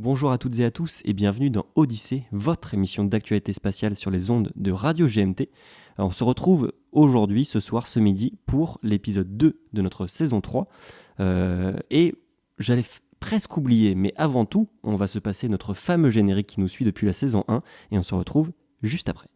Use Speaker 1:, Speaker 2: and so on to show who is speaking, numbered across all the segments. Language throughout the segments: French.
Speaker 1: Bonjour à toutes et à tous et bienvenue dans Odyssée, votre émission d'actualité spatiale sur les ondes de Radio GMT. Alors, on se retrouve aujourd'hui, ce soir, ce midi, pour l'épisode 2 de notre saison 3. Et j'allais presque oublier, mais avant tout, on va se passer notre fameux générique qui nous suit depuis la saison 1 et on se retrouve juste après.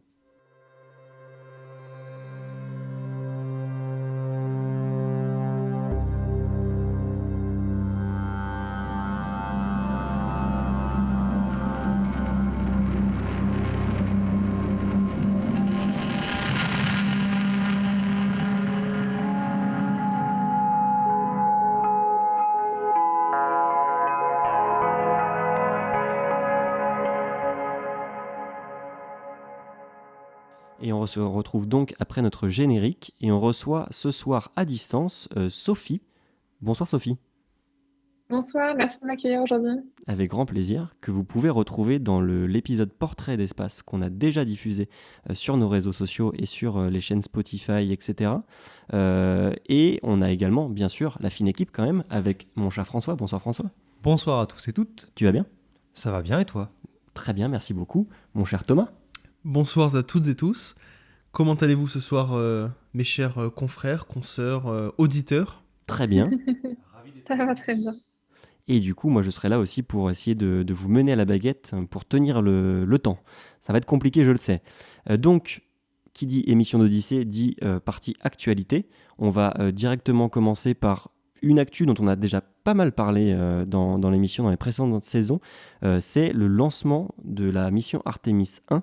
Speaker 1: Et on se retrouve donc après notre générique et on reçoit ce soir à distance Sophie. Bonsoir Sophie.
Speaker 2: Bonsoir, merci de m'accueillir aujourd'hui.
Speaker 1: Avec grand plaisir, que vous pouvez retrouver dans l'épisode Portrait d'espace qu'on a déjà diffusé sur nos réseaux sociaux et sur les chaînes Spotify, etc. Et on a également, bien sûr, la fine équipe quand même, avec mon cher François. Bonsoir François.
Speaker 3: Bonsoir à tous et toutes.
Speaker 1: Tu vas bien ?
Speaker 3: Ça va bien et toi ?
Speaker 1: Très bien, merci beaucoup. Mon cher Thomas.
Speaker 4: Bonsoir à toutes et tous. Comment allez-vous ce soir, mes chers confrères, consoeurs, auditeurs ?
Speaker 1: Très bien.
Speaker 2: Ça va très bien.
Speaker 1: Et du coup, moi, je serai là aussi pour essayer de vous mener à la baguette, pour tenir le temps. Ça va être compliqué, je le sais. Donc, qui dit émission d'Odyssée dit partie actualité. On va directement commencer par une actu dont on a déjà pas mal parlé dans l'émission, dans les précédentes saisons. C'est le lancement de la mission Artemis 1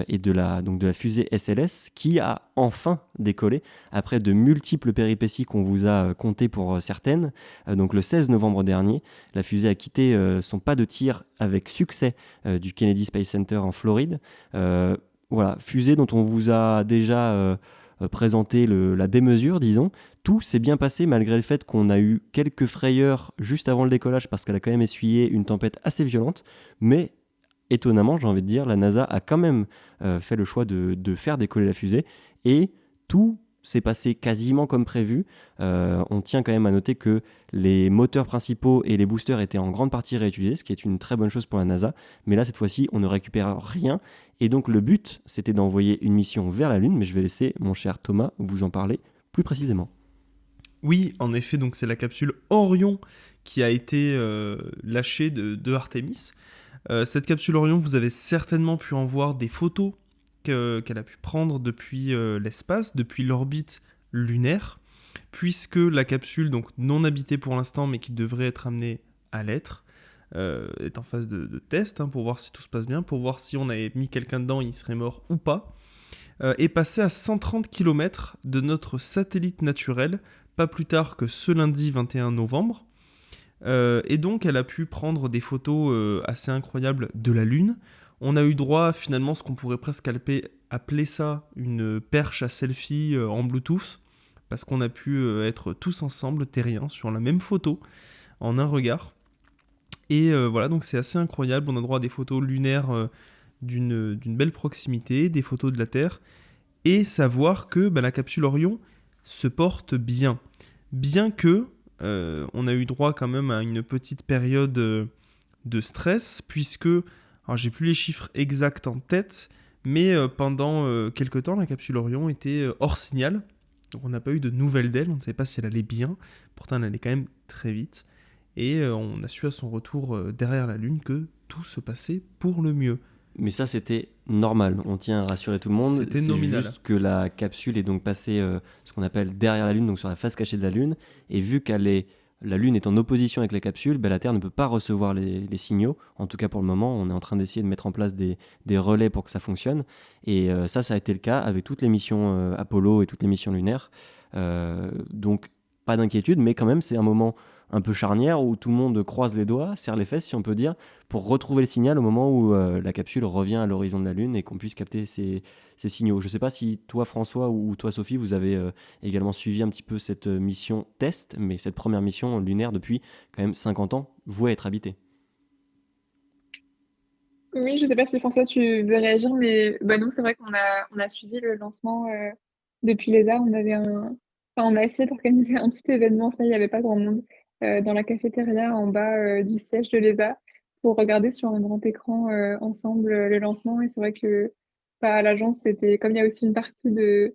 Speaker 1: et de la fusée SLS qui a enfin décollé après de multiples péripéties qu'on vous a contées pour certaines. Donc le 16 novembre dernier, la fusée a quitté son pas de tir avec succès du Kennedy Space Center en Floride. Voilà, fusée dont on vous a déjà présenté la démesure, disons. Tout s'est bien passé malgré le fait qu'on a eu quelques frayeurs juste avant le décollage parce qu'elle a quand même essuyé une tempête assez violente. Mais étonnamment, j'ai envie de dire, la NASA a quand même fait le choix de faire décoller la fusée et tout s'est passé quasiment comme prévu. On tient quand même à noter que les moteurs principaux et les boosters étaient en grande partie réutilisés, ce qui est une très bonne chose pour la NASA. Mais là, cette fois-ci, on ne récupère rien. Et donc, le but, c'était d'envoyer une mission vers la Lune. Mais je vais laisser mon cher Thomas vous en parler plus précisément.
Speaker 4: Oui, en effet, donc c'est la capsule Orion qui a été lâchée de Artemis. Cette capsule Orion, vous avez certainement pu en voir des photos qu'elle a pu prendre depuis l'espace, depuis l'orbite lunaire, puisque la capsule, donc non habitée pour l'instant, mais qui devrait être amenée à l'être, est en phase de test pour voir si tout se passe bien, pour voir si on avait mis quelqu'un dedans, il serait mort ou pas, est passée à 130 km de notre satellite naturel, pas plus tard que ce lundi 21 novembre. Et donc elle a pu prendre des photos assez incroyables de la Lune. On a eu droit finalement à ce qu'on pourrait presque appeler ça une perche à selfie en Bluetooth, parce qu'on a pu être tous ensemble, terriens, sur la même photo, en un regard. Et voilà, donc c'est assez incroyable, on a droit à des photos lunaires d'une belle proximité, des photos de la Terre, et savoir que la capsule Orion se porte bien. Bien que on a eu droit quand même à une petite période de stress, puisque, alors j'ai plus les chiffres exacts en tête, mais pendant quelques temps, la capsule Orion était hors signal. Donc on n'a pas eu de nouvelles d'elle, on ne savait pas si elle allait bien, pourtant elle allait quand même très vite. Et on a su à son retour derrière la Lune que tout se passait pour le mieux.
Speaker 1: Mais ça, c'était normal. On tient à rassurer tout le monde.
Speaker 4: C'était
Speaker 1: C'est
Speaker 4: nominal.
Speaker 1: juste que la capsule est donc passée ce qu'on appelle derrière la Lune, donc sur la face cachée de la Lune. Et vu la Lune est en opposition avec la capsule, la Terre ne peut pas recevoir les signaux. En tout cas, pour le moment, on est en train d'essayer de mettre en place des relais pour que ça fonctionne. Et ça a été le cas avec toutes les missions Apollo et toutes les missions lunaires. Donc, pas d'inquiétude, mais quand même, c'est un moment un peu charnière où tout le monde croise les doigts, serre les fesses si on peut dire, pour retrouver le signal au moment où la capsule revient à l'horizon de la Lune et qu'on puisse capter ces signaux. Je ne sais pas si toi François ou toi Sophie, vous avez également suivi un petit peu cette mission test, mais cette première mission lunaire depuis quand même 50 ans, vouée à être habitée.
Speaker 2: Oui, je sais pas si François, tu veux réagir, mais nous, c'est vrai qu'on a suivi le lancement depuis l'ESA. On a essayé d'organiser un petit événement, ça, il n'y avait pas grand monde, dans la cafétéria en bas du siège de l'ESA pour regarder sur un grand écran ensemble le lancement. Et c'est vrai que à l'agence, c'était comme il y a aussi une partie de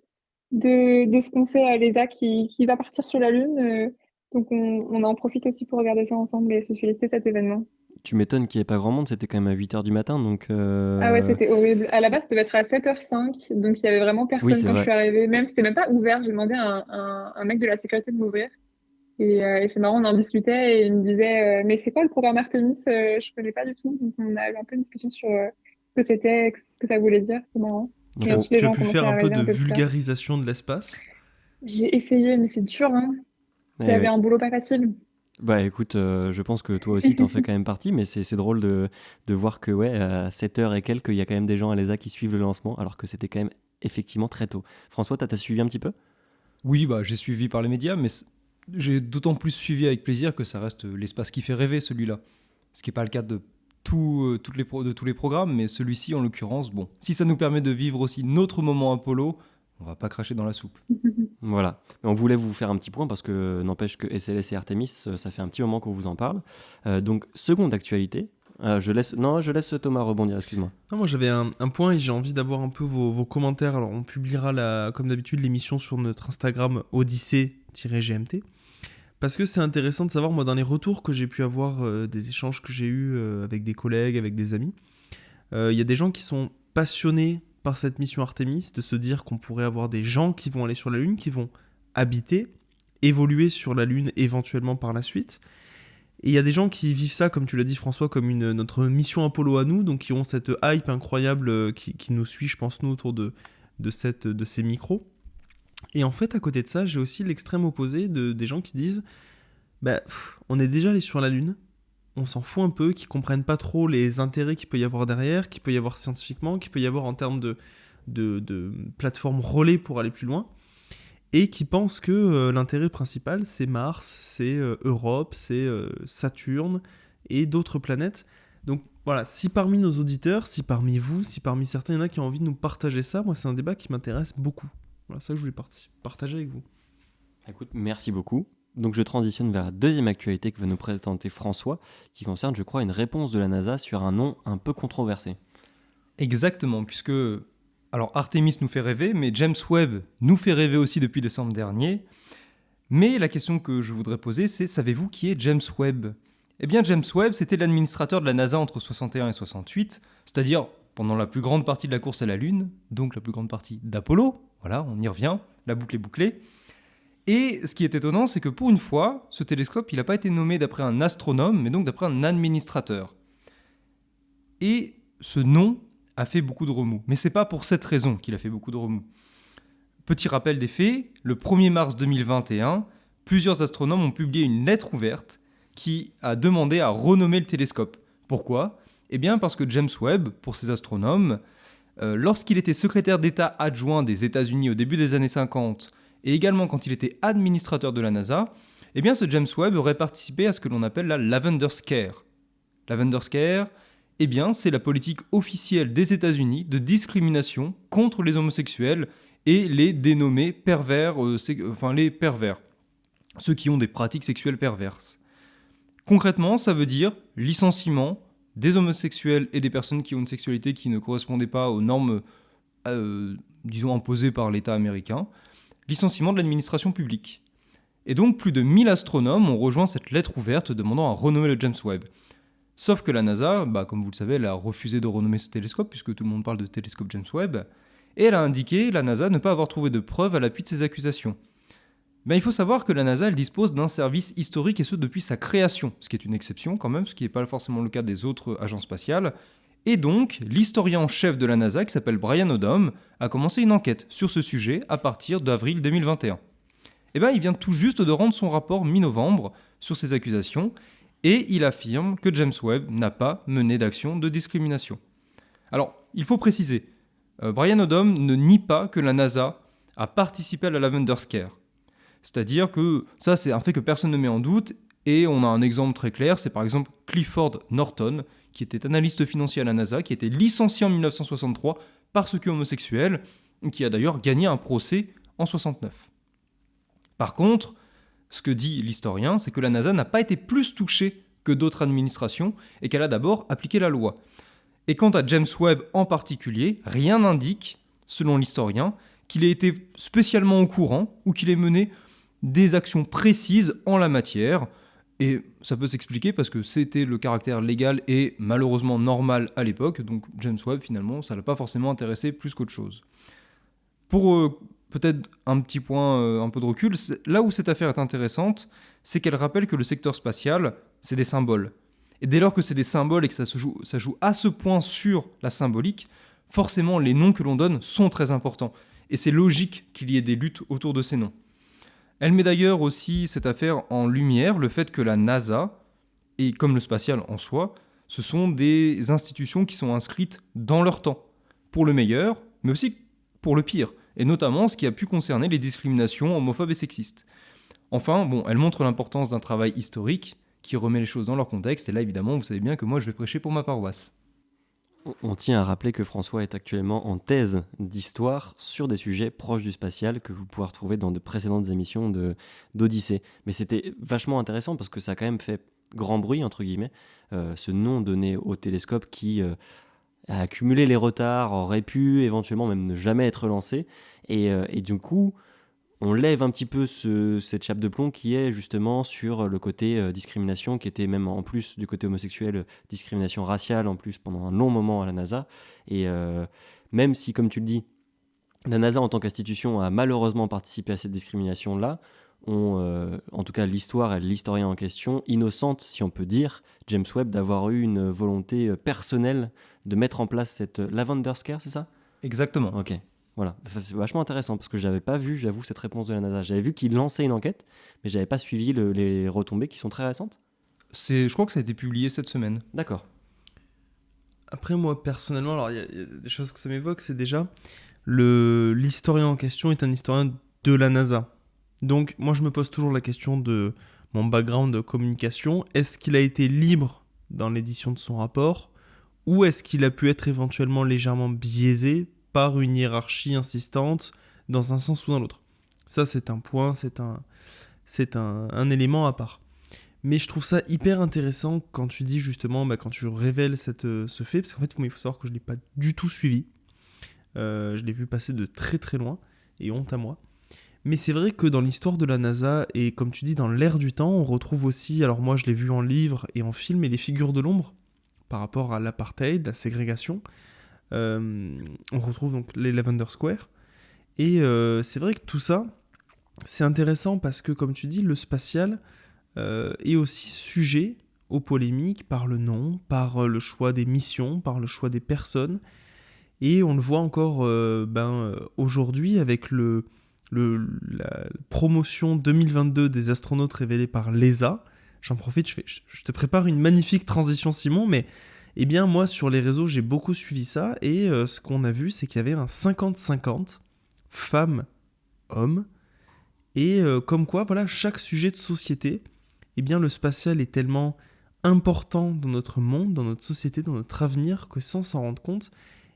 Speaker 2: ce qu'on fait à l'ESA qui va partir sur la Lune. Donc on en profite aussi pour regarder ça ensemble et se féliciter de cet événement.
Speaker 1: Tu m'étonnes qu'il n'y ait pas grand monde, c'était quand même à 8h du matin, donc...
Speaker 2: Ah ouais, c'était horrible. À la base, ça devait être à 7h05, donc il y avait vraiment
Speaker 1: Oui,
Speaker 2: personne
Speaker 1: c'est
Speaker 2: quand je
Speaker 1: vrai.
Speaker 2: suis arrivée. Même, c'était même pas ouvert. J'ai demandé à un mec de la sécurité de m'ouvrir. Et c'est marrant, on en discutait et il me disait mais c'est quoi le programme Artemis? Je connais pas du tout. Donc on a eu un peu une discussion sur ce que c'était, ce que ça voulait dire. C'est marrant.
Speaker 1: Donc,
Speaker 2: Et ensuite, les
Speaker 4: Tu as
Speaker 2: gens ont
Speaker 4: pu
Speaker 2: commencé
Speaker 4: faire
Speaker 2: à
Speaker 4: un peu
Speaker 2: arriver
Speaker 4: de
Speaker 2: un peu plus tard.
Speaker 4: vulgarisation de l'espace.
Speaker 2: J'ai essayé, mais c'est dur, hein.
Speaker 1: eh
Speaker 2: J'avais
Speaker 1: ouais.
Speaker 2: un boulot pas facile.
Speaker 1: Bah écoute, je pense que toi aussi t'en fais quand même partie, mais c'est drôle de voir que ouais, à 7h et quelques, il y a quand même des gens à l'ESA qui suivent le lancement, alors que c'était quand même effectivement très tôt. François, t'as suivi un petit peu?
Speaker 3: Oui, bah, j'ai suivi par les médias, mais j'ai d'autant plus suivi avec plaisir que ça reste l'espace qui fait rêver, celui-là. Ce qui n'est pas le cas de, de tous les programmes, mais celui-ci, en l'occurrence, bon, si ça nous permet de vivre aussi notre moment Apollo, on va pas cracher dans la soupe.
Speaker 1: Voilà. On voulait vous faire un petit point parce que n'empêche que SLS et Artemis, ça fait un petit moment qu'on vous en parle. Donc, seconde actualité. Je laisse Thomas rebondir, excuse-moi.
Speaker 4: Non, moi j'avais un point et j'ai envie d'avoir un peu vos commentaires. Alors on publiera comme d'habitude l'émission sur notre Instagram Odyssée-GMT. Parce que c'est intéressant de savoir, moi dans les retours que j'ai pu avoir, des échanges que j'ai eus avec des collègues, avec des amis, il y a des gens qui sont passionnés par cette mission Artemis, de se dire qu'on pourrait avoir des gens qui vont aller sur la Lune, qui vont habiter, évoluer sur la Lune éventuellement par la suite. Et il y a des gens qui vivent ça, comme tu l'as dit François, comme notre mission Apollo à nous, donc qui ont cette hype incroyable qui nous suit, je pense, nous, autour de ces micros. Et en fait, à côté de ça, j'ai aussi l'extrême opposé des gens qui disent bah, on est déjà allé sur la Lune, on s'en fout un peu, qui comprennent pas trop les intérêts qu'il peut y avoir derrière, qu'il peut y avoir scientifiquement, qu'il peut y avoir en termes de plateforme relais pour aller plus loin, et qui pensent que l'intérêt principal, c'est Mars, c'est Europe, c'est Saturne et d'autres planètes. Donc voilà, si parmi nos auditeurs, si parmi vous, si parmi certains, il y en a qui ont envie de nous partager ça, moi c'est un débat qui m'intéresse beaucoup. Voilà, ça que je voulais partager avec vous.
Speaker 1: Écoute, merci beaucoup. Donc je transitionne vers la deuxième actualité que va nous présenter François, qui concerne, je crois, une réponse de la NASA sur un nom un peu controversé.
Speaker 3: Exactement, puisque alors Artemis nous fait rêver, mais James Webb nous fait rêver aussi depuis décembre dernier. Mais la question que je voudrais poser, c'est savez-vous qui est James Webb? Eh bien, James Webb, c'était l'administrateur de la NASA entre 61 et 68, c'est-à-dire pendant la plus grande partie de la course à la Lune, donc la plus grande partie d'Apollo. Voilà, on y revient, la boucle est bouclée. Et ce qui est étonnant, c'est que pour une fois, ce télescope, il n'a pas été nommé d'après un astronome, mais donc d'après un administrateur. Et ce nom a fait beaucoup de remous. Mais c'est pas pour cette raison qu'il a fait beaucoup de remous. Petit rappel des faits, le 1er mars 2021, plusieurs astronomes ont publié une lettre ouverte qui a demandé à renommer le télescope. Pourquoi ? Eh bien parce que James Webb, pour ces astronomes, lorsqu'il était secrétaire d'État adjoint des États-Unis au début des années 50, et également quand il était administrateur de la NASA, eh bien ce James Webb aurait participé à ce que l'on appelle la Lavender Scare. Lavender Scare, eh bien c'est la politique officielle des États-Unis de discrimination contre les homosexuels et les dénommés pervers, les pervers, ceux qui ont des pratiques sexuelles perverses. Concrètement, ça veut dire licenciement des homosexuels et des personnes qui ont une sexualité qui ne correspondait pas aux normes, disons, imposées par l'État américain, licenciement de l'administration publique. Et donc, plus de 1000 astronomes ont rejoint cette lettre ouverte demandant à renommer le James Webb. Sauf que la NASA, comme vous le savez, elle a refusé de renommer ce télescope, puisque tout le monde parle de télescope James Webb, et elle a indiqué, la NASA, ne pas avoir trouvé de preuves à l'appui de ces accusations. Il faut savoir que la NASA, elle dispose d'un service historique, et ce depuis sa création, ce qui est une exception quand même, ce qui n'est pas forcément le cas des autres agences spatiales. Et donc, l'historien en chef de la NASA, qui s'appelle Brian Odom, a commencé une enquête sur ce sujet à partir d'avril 2021. Il vient tout juste de rendre son rapport mi-novembre sur ces accusations, et il affirme que James Webb n'a pas mené d'action de discrimination. Alors, il faut préciser, Brian Odom ne nie pas que la NASA a participé à la Lavender Scare. C'est-à-dire que ça, c'est un fait que personne ne met en doute, et on a un exemple très clair, c'est par exemple Clifford Norton, qui était analyste financier à la NASA, qui a été licencié en 1963 parce qu'homosexuel, qui a d'ailleurs gagné un procès en 1969. Par contre, ce que dit l'historien, c'est que la NASA n'a pas été plus touchée que d'autres administrations et qu'elle a d'abord appliqué la loi. Et quant à James Webb en particulier, rien n'indique, selon l'historien, qu'il ait été spécialement au courant ou qu'il ait mené des actions précises en la matière. Et ça peut s'expliquer parce que c'était le caractère légal et malheureusement normal à l'époque, donc James Webb finalement ça l'a pas forcément intéressé plus qu'autre chose. Pour peut-être un petit point, un peu de recul, là où cette affaire est intéressante, c'est qu'elle rappelle que le secteur spatial, c'est des symboles. Et dès lors que c'est des symboles et que ça joue à ce point sur la symbolique, forcément les noms que l'on donne sont très importants. Et c'est logique qu'il y ait des luttes autour de ces noms. Elle met d'ailleurs aussi cette affaire en lumière, le fait que la NASA, et comme le spatial en soi, ce sont des institutions qui sont inscrites dans leur temps, pour le meilleur, mais aussi pour le pire, et notamment ce qui a pu concerner les discriminations homophobes et sexistes. Enfin, bon, elle montre l'importance d'un travail historique qui remet les choses dans leur contexte, et là évidemment, vous savez bien que moi je vais prêcher pour ma paroisse.
Speaker 1: On tient à rappeler que François est actuellement en thèse d'histoire sur des sujets proches du spatial que vous pouvez retrouver dans de précédentes émissions d'Odyssée. Mais c'était vachement intéressant parce que ça a quand même fait grand bruit, entre guillemets, ce nom donné au télescope qui a accumulé les retards, aurait pu éventuellement même ne jamais être lancé. Et du coup, on lève un petit peu cette chape de plomb qui est justement sur le côté discrimination, qui était même en plus du côté homosexuel, discrimination raciale en plus pendant un long moment à la NASA. Et même si, comme tu le dis, la NASA en tant qu'institution a malheureusement participé à cette discrimination-là, en tout cas l'histoire et l'historien en question, innocente si on peut dire, James Webb, d'avoir eu une volonté personnelle de mettre en place cette Lavender Scare, c'est ça ?
Speaker 3: Exactement.
Speaker 1: Ok. Voilà, c'est vachement intéressant parce que je n'avais pas vu, j'avoue, cette réponse de la NASA. J'avais vu qu'ils lançaient une enquête, mais je n'avais pas suivi les retombées qui sont très récentes.
Speaker 3: Je crois que ça a été publié cette semaine.
Speaker 1: D'accord.
Speaker 4: Après, moi, personnellement, alors il y a des choses que ça m'évoque, c'est déjà l'historien en question est un historien de la NASA. Donc, moi, je me pose toujours la question de mon background de communication. Est-ce qu'il a été libre dans l'édition de son rapport ou est-ce qu'il a pu être éventuellement légèrement biaisé par une hiérarchie insistante dans un sens ou dans l'autre. Ça, c'est un point, c'est un élément à part. Mais je trouve ça hyper intéressant quand tu dis justement, quand tu révèles ce fait, parce qu'en fait, il faut savoir que je ne l'ai pas du tout suivi. Je l'ai vu passer de très très loin, et honte à moi. Mais c'est vrai que dans l'histoire de la NASA, et comme tu dis, dans l'ère du temps, on retrouve aussi, alors moi je l'ai vu en livre et en film, et les figures de l'ombre, par rapport à l'apartheid, la ségrégation. On retrouve donc les Lavender Square. Et c'est vrai que tout ça, c'est intéressant parce que, comme tu dis, le spatial est aussi sujet aux polémiques par le nom, par le choix des missions, par le choix des personnes. Et on le voit encore aujourd'hui avec la promotion 2022 des astronautes révélés par l'ESA. J'en profite, je te prépare une magnifique transition, Simon, mais eh bien, moi, sur les réseaux, j'ai beaucoup suivi ça, et ce qu'on a vu, c'est qu'il y avait un 50-50, femmes-hommes, et comme quoi, voilà, chaque sujet de société, eh bien, le spatial est tellement important dans notre monde, dans notre société, dans notre avenir, que sans s'en rendre compte,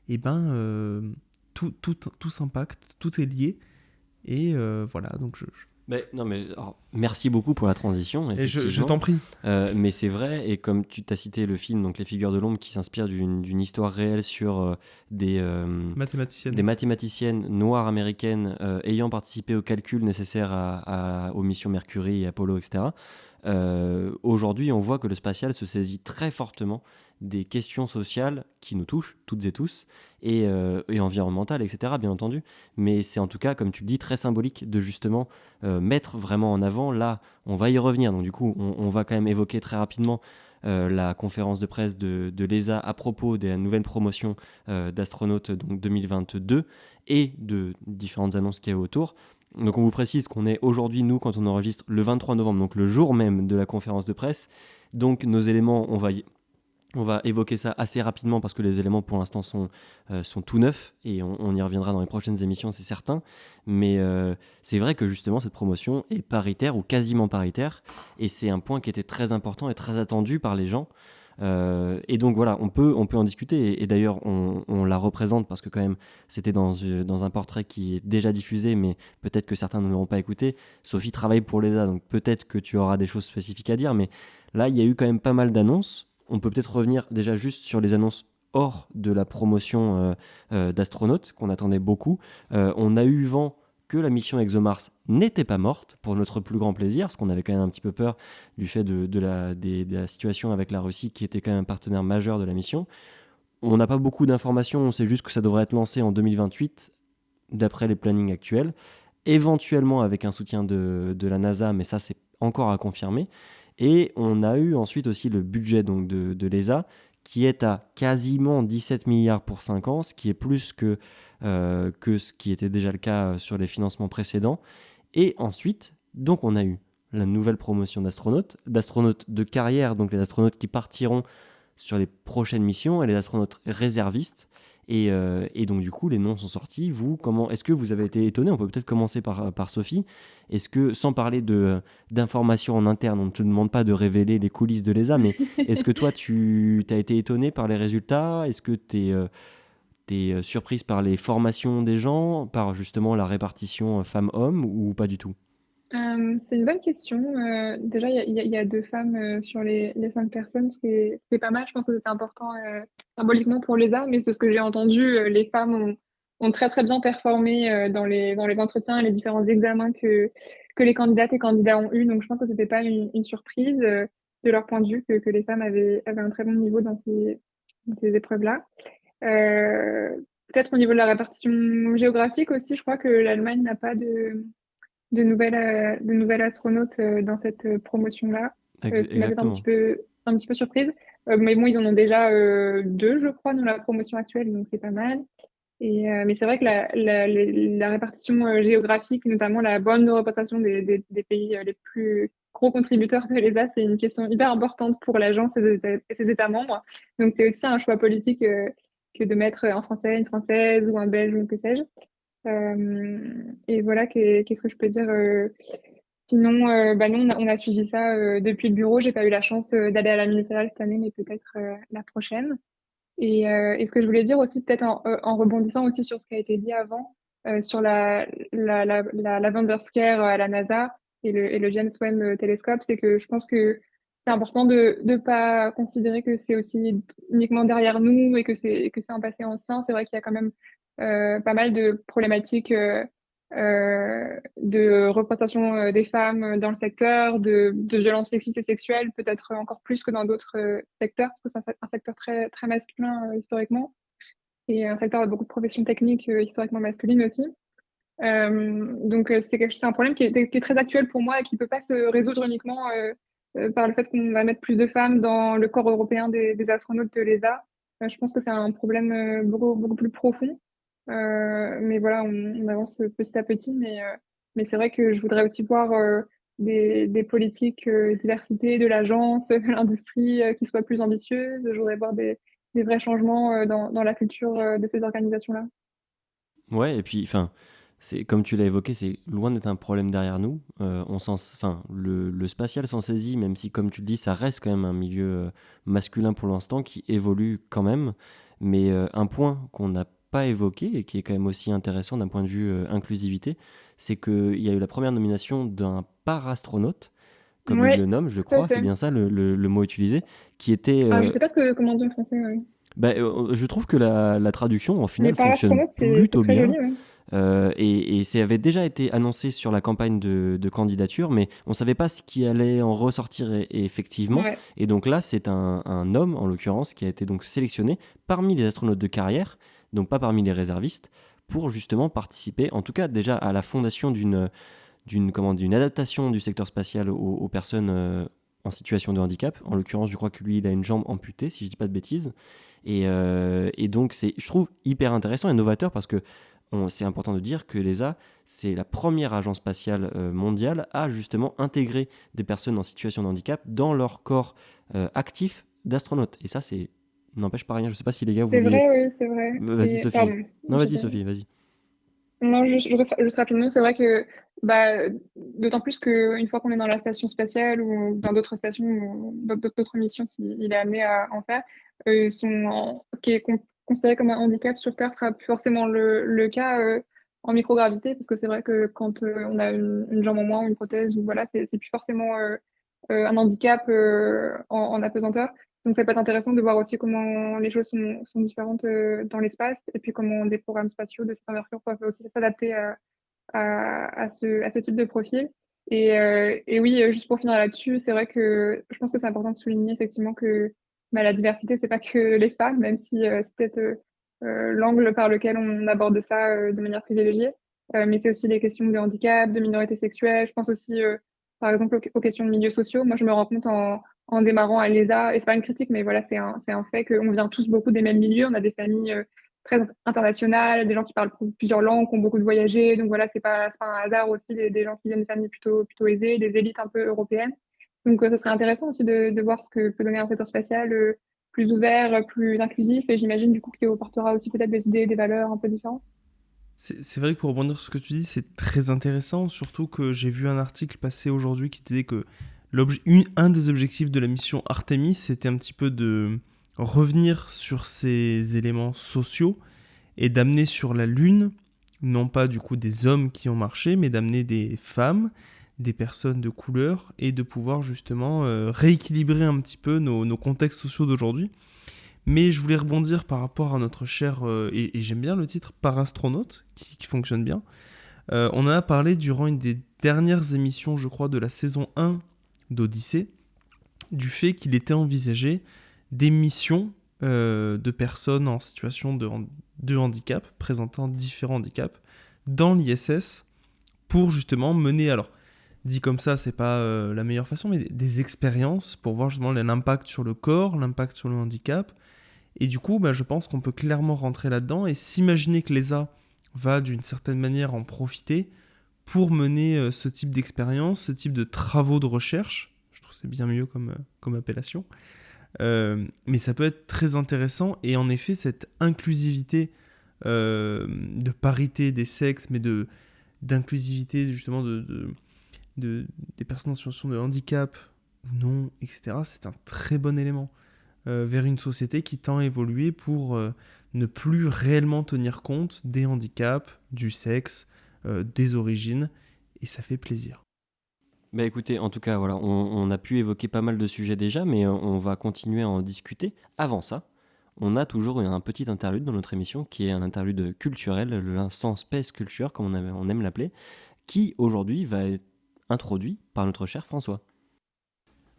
Speaker 4: eh ben, tout s'impacte, tout est lié, et voilà, donc
Speaker 1: alors, merci beaucoup pour la transition.
Speaker 4: Et je t'en prie.
Speaker 1: Mais c'est vrai, et comme tu t'as cité le film, donc Les Figures de l'ombre, qui s'inspire d'une histoire réelle sur des mathématiciennes noires américaines ayant participé aux calculs nécessaires aux missions Mercury et Apollo, etc. Aujourd'hui, on voit que le spatial se saisit très fortement des questions sociales qui nous touchent, toutes et tous, et environnementales, etc., bien entendu. Mais c'est en tout cas, comme tu le dis, très symbolique de justement mettre vraiment en avant. Là, on va y revenir. Donc du coup, on va quand même évoquer très rapidement la conférence de presse de l'ESA à propos des nouvelles promotions d'astronautes donc 2022 et de différentes annonces qu'il y a autour. Donc on vous précise qu'on est aujourd'hui, nous, quand on enregistre le 23 novembre, donc le jour même de la conférence de presse. Donc nos éléments, on va évoquer ça assez rapidement parce que les éléments pour l'instant sont tout neufs et on y reviendra dans les prochaines émissions, c'est certain. Mais c'est vrai que justement cette promotion est paritaire ou quasiment paritaire et c'est un point qui était très important et très attendu par les gens. Et donc voilà, on peut en discuter. Et d'ailleurs, on la représente parce que quand même, c'était dans un portrait qui est déjà diffusé, mais peut-être que certains ne l'auront pas écouté. Sophie travaille pour l'ESA, donc peut-être que tu auras des choses spécifiques à dire. Mais là, il y a eu quand même pas mal d'annonces. On peut peut-être revenir déjà juste sur les annonces hors de la promotion d'astronautes, qu'on attendait beaucoup. On a eu vent que la mission ExoMars n'était pas morte, pour notre plus grand plaisir, parce qu'on avait quand même un petit peu peur du fait de la situation avec la Russie, qui était quand même un partenaire majeur de la mission. On n'a pas beaucoup d'informations, on sait juste que ça devrait être lancé en 2028, d'après les plannings actuels, éventuellement avec un soutien de la NASA, mais ça c'est encore à confirmer. Et on a eu ensuite aussi le budget donc de l'ESA, qui est à quasiment 17 milliards pour 5 ans, ce qui est plus que ce qui était déjà le cas sur les financements précédents. Et ensuite, donc on a eu la nouvelle promotion d'astronautes de carrière, donc les astronautes qui partiront sur les prochaines missions, et les astronautes réservistes. Et donc du coup, les noms sont sortis. Est-ce que vous avez été étonné? On peut peut-être commencer par Sophie. Est-ce que, sans parler d'informations en interne, on ne te demande pas de révéler les coulisses de l'ESA, mais est-ce que toi, tu as été étonné par les résultats? Est-ce que tu es surprise par les formations des gens, par justement la répartition femmes-hommes, ou pas du tout?
Speaker 2: C'est une bonne question. Déjà, il y a deux femmes sur les 5 personnes, c'est pas mal. Je pense que c'était important symboliquement pour les arts, mais c'est ce que j'ai entendu. Les femmes ont très très bien performé dans les entretiens et les différents examens que les candidates et candidats ont eu. Donc je pense que c'était pas une surprise de leur point de vue que les femmes avaient un très bon niveau dans ces épreuves-là. Euh, Peut-être au niveau de la répartition géographique aussi, je crois que l'Allemagne n'a pas de nouvelles astronautes dans cette promotion-là, ce qui m'a fait
Speaker 1: Exactement.
Speaker 2: un petit peu surprise. Mais bon, ils en ont déjà deux, je crois, dans la promotion actuelle, donc c'est pas mal. Mais c'est vrai que la répartition géographique, notamment la bonne représentation des pays les plus gros contributeurs de l'ESA, c'est une question hyper importante pour l'agence et ses États membres. Donc c'est aussi un choix politique que de mettre un Français, une Française ou un Belge ou que sais-je. Et voilà, qu'est-ce que je peux dire sinon, bah nous, on a suivi ça depuis le bureau. J'ai pas eu la chance d'aller à la ministérielle cette année, mais peut-être la prochaine. Et ce que je voulais dire aussi, peut-être en rebondissant aussi sur ce qui a été dit avant, sur la Vanderscare à la NASA et le James Webb Telescope, c'est que je pense que c'est important de ne pas considérer que c'est aussi uniquement derrière nous et que c'est un passé ancien. C'est vrai qu'il y a quand même pas mal de problématiques de représentation des femmes dans le secteur, de violences sexistes et sexuelles, peut-être encore plus que dans d'autres secteurs, parce que c'est un secteur très, très masculin historiquement, et un secteur avec beaucoup de professions techniques historiquement masculines aussi. Donc c'est un problème qui est très actuel pour moi et qui ne peut pas se résoudre uniquement par le fait qu'on va mettre plus de femmes dans le corps européen des astronautes de l'ESA. Je pense que c'est un problème beaucoup, beaucoup plus profond. Mais voilà, on avance petit à petit, mais c'est vrai que je voudrais aussi voir des politiques diversité de l'agence, de l'industrie qui soient plus ambitieuses. Je voudrais voir des vrais changements dans la culture de ces organisations-là.
Speaker 1: Ouais, et puis, enfin, c'est comme tu l'as évoqué, c'est loin d'être un problème derrière nous. Le spatial s'en saisit, même si, comme tu le dis, ça reste quand même un milieu masculin pour l'instant qui évolue quand même. Mais un point qu'on n'a pas évoqué et qui est quand même aussi intéressant d'un point de vue inclusivité, c'est qu'il y a eu la première nomination d'un parastronaute, comme il
Speaker 2: Oui,
Speaker 1: le nomme, je
Speaker 2: tout à
Speaker 1: crois, c'est
Speaker 2: fait.
Speaker 1: bien ça le mot utilisé, qui était
Speaker 2: Alors, je sais pas comment on dit en français. Ouais.
Speaker 1: je trouve que la traduction, en
Speaker 2: Mais
Speaker 1: final, fonctionne
Speaker 2: parastronaute, c'est
Speaker 1: plutôt
Speaker 2: très
Speaker 1: bien.
Speaker 2: joli. Ouais.
Speaker 1: Et ça avait déjà été annoncé sur la campagne de candidature, mais on ne savait pas ce qui allait en ressortir effectivement.
Speaker 2: Ouais.
Speaker 1: Et donc là, c'est un homme, en l'occurrence, qui a été donc sélectionné parmi les astronautes de carrière, donc pas parmi les réservistes, pour justement participer, en tout cas déjà à la fondation d'une adaptation du secteur spatial aux personnes en situation de handicap. En l'occurrence, je crois que lui, il a une jambe amputée, si je ne dis pas de bêtises. Et donc, je trouve hyper intéressant et novateur parce que c'est important de dire que l'ESA, c'est la première agence spatiale mondiale à justement intégrer des personnes en situation de handicap dans leur corps actif d'astronautes. Et ça, c'est n'empêche pas rien. Je ne sais pas si les gars, vous
Speaker 2: C'est
Speaker 1: vouliez...
Speaker 2: vrai, oui, c'est vrai.
Speaker 1: Vas-y, Sophie.
Speaker 2: Pardon.
Speaker 1: Non, vas-y, Sophie, vas-y.
Speaker 2: Non, juste rapidement, c'est vrai que bah, d'autant plus qu'une fois qu'on est dans la station spatiale ou dans d'autres stations ou d'autres missions, s'il est amené à en faire, qui est considéré comme un handicap sur Terre sera plus forcément le cas en microgravité, parce que c'est vrai que quand on a une jambe en moins ou une prothèse, ou voilà, c'est plus forcément un handicap en apesanteur. Donc ça peut être intéressant de voir aussi comment les choses sont différentes dans l'espace et puis comment des programmes spatiaux de cette envergure peuvent aussi s'adapter à ce type de profil. Et oui, juste pour finir là-dessus, c'est vrai que je pense que c'est important de souligner effectivement que bah, la diversité, c'est pas que les femmes, même si c'est peut-être l'angle par lequel on aborde ça de manière privilégiée. Mais c'est aussi des questions de handicap, de minorité sexuelle. Je pense aussi, par exemple, aux questions de milieux sociaux. Moi, je me rends compte en démarrant à l'ESA, et c'est pas une critique, mais voilà, c'est un fait qu'on vient tous beaucoup des mêmes milieux. On a des familles très internationales, des gens qui parlent plusieurs langues, qui ont beaucoup de voyagé. Donc voilà, c'est pas un hasard aussi des gens qui viennent de familles plutôt aisées, des élites un peu européennes. Donc ce serait intéressant aussi de voir ce que peut donner un secteur spatial plus ouvert, plus inclusif, et j'imagine du coup qu'il apportera aussi peut-être des idées, des valeurs un peu différentes.
Speaker 4: C'est vrai que pour rebondir sur ce que tu dis, c'est très intéressant, surtout que j'ai vu un article passer aujourd'hui qui disait que un des objectifs de la mission Artemis, c'était un petit peu de revenir sur ces éléments sociaux et d'amener sur la Lune, non pas du coup des hommes qui ont marché, mais d'amener des femmes, des personnes de couleur, et de pouvoir justement rééquilibrer un petit peu nos contextes sociaux d'aujourd'hui. Mais je voulais rebondir par rapport à notre cher, et j'aime bien le titre, Parastronaute, qui fonctionne bien. On en a parlé durant une des dernières émissions, je crois, de la saison 1 d'Odyssée, du fait qu'il était envisagé des missions de personnes en situation de handicap, présentant différents handicaps, dans l'ISS, pour justement mener, alors dit comme ça, c'est pas la meilleure façon, mais des expériences pour voir justement l'impact sur le corps, l'impact sur le handicap. Et du coup, je pense qu'on peut clairement rentrer là-dedans et s'imaginer que l'ESA va d'une certaine manière en profiter pour mener ce type d'expérience, ce type de travaux de recherche. Je trouve que c'est bien mieux comme appellation. Mais ça peut être très intéressant, et en effet, cette inclusivité de parité des sexes, mais d'inclusivité justement des personnes en situation de handicap ou non, etc., c'est un très bon élément vers une société qui tend à évoluer pour ne plus réellement tenir compte des handicaps, du sexe, des origines, et ça fait plaisir.
Speaker 1: Bah écoutez, en tout cas, voilà, on a pu évoquer pas mal de sujets déjà, mais on va continuer à en discuter. Avant ça, on a toujours un petit interlude dans notre émission, qui est un interlude culturel, l'instant Space Culture, comme on aime l'appeler, qui aujourd'hui va être introduit par notre cher François.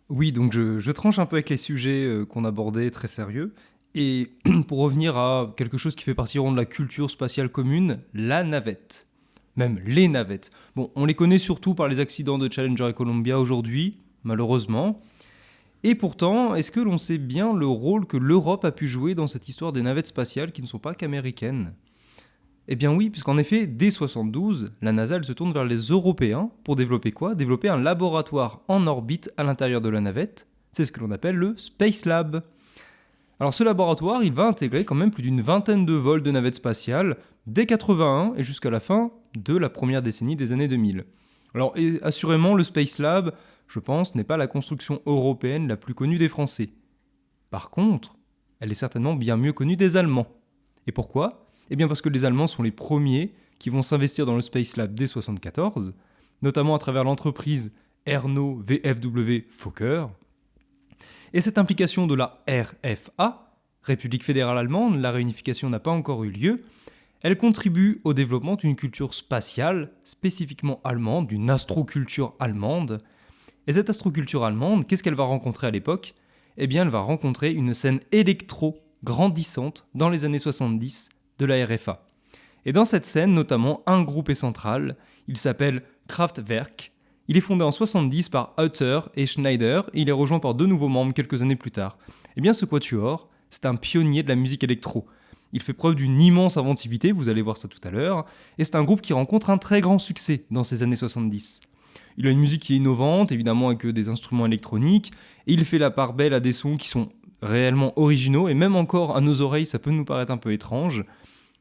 Speaker 3: Oui, donc je tranche un peu avec les sujets qu'on abordait très sérieux. Et pour revenir à quelque chose qui fait partie de la culture spatiale commune, la navette. Même les navettes. Bon, on les connaît surtout par les accidents de Challenger et Columbia aujourd'hui, malheureusement. Et pourtant, est-ce que l'on sait bien le rôle que l'Europe a pu jouer dans cette histoire des navettes spatiales qui ne sont pas qu'américaines ? Eh bien oui, puisqu'en effet, dès 1972, la NASA elle se tourne vers les Européens pour développer quoi ? Développer un laboratoire en orbite à l'intérieur de la navette. C'est ce que l'on appelle le Space Lab. Alors ce laboratoire, il va intégrer quand même plus d'une vingtaine de vols de navettes spatiales dès 81 et jusqu'à la fin de la première décennie des années 2000. Alors assurément, le Space Lab, je pense, n'est pas la construction européenne la plus connue des Français. Par contre, elle est certainement bien mieux connue des Allemands. Et pourquoi ? Eh bien parce que les Allemands sont les premiers qui vont s'investir dans le Space Lab dès 1974, notamment à travers l'entreprise Erno VFW Fokker. Et cette implication de la RFA, République fédérale allemande, la réunification n'a pas encore eu lieu, elle contribue au développement d'une culture spatiale spécifiquement allemande, d'une astroculture allemande. Et cette astroculture allemande, qu'est-ce qu'elle va rencontrer à l'époque ? Eh bien, elle va rencontrer une scène électro grandissante dans les années 70 de la RFA. Et dans cette scène, notamment, un groupe est central, il s'appelle Kraftwerk. Il est fondé en 70 par Hutter et Schneider, et il est rejoint par deux nouveaux membres quelques années plus tard. Eh bien, ce quatuor, c'est un pionnier de la musique électro. Il fait preuve d'une immense inventivité, vous allez voir ça tout à l'heure, et c'est un groupe qui rencontre un très grand succès dans ces années 70. Il a une musique qui est innovante, évidemment avec des instruments électroniques, et il fait la part belle à des sons qui sont réellement originaux, et même encore à nos oreilles, ça peut nous paraître un peu étrange.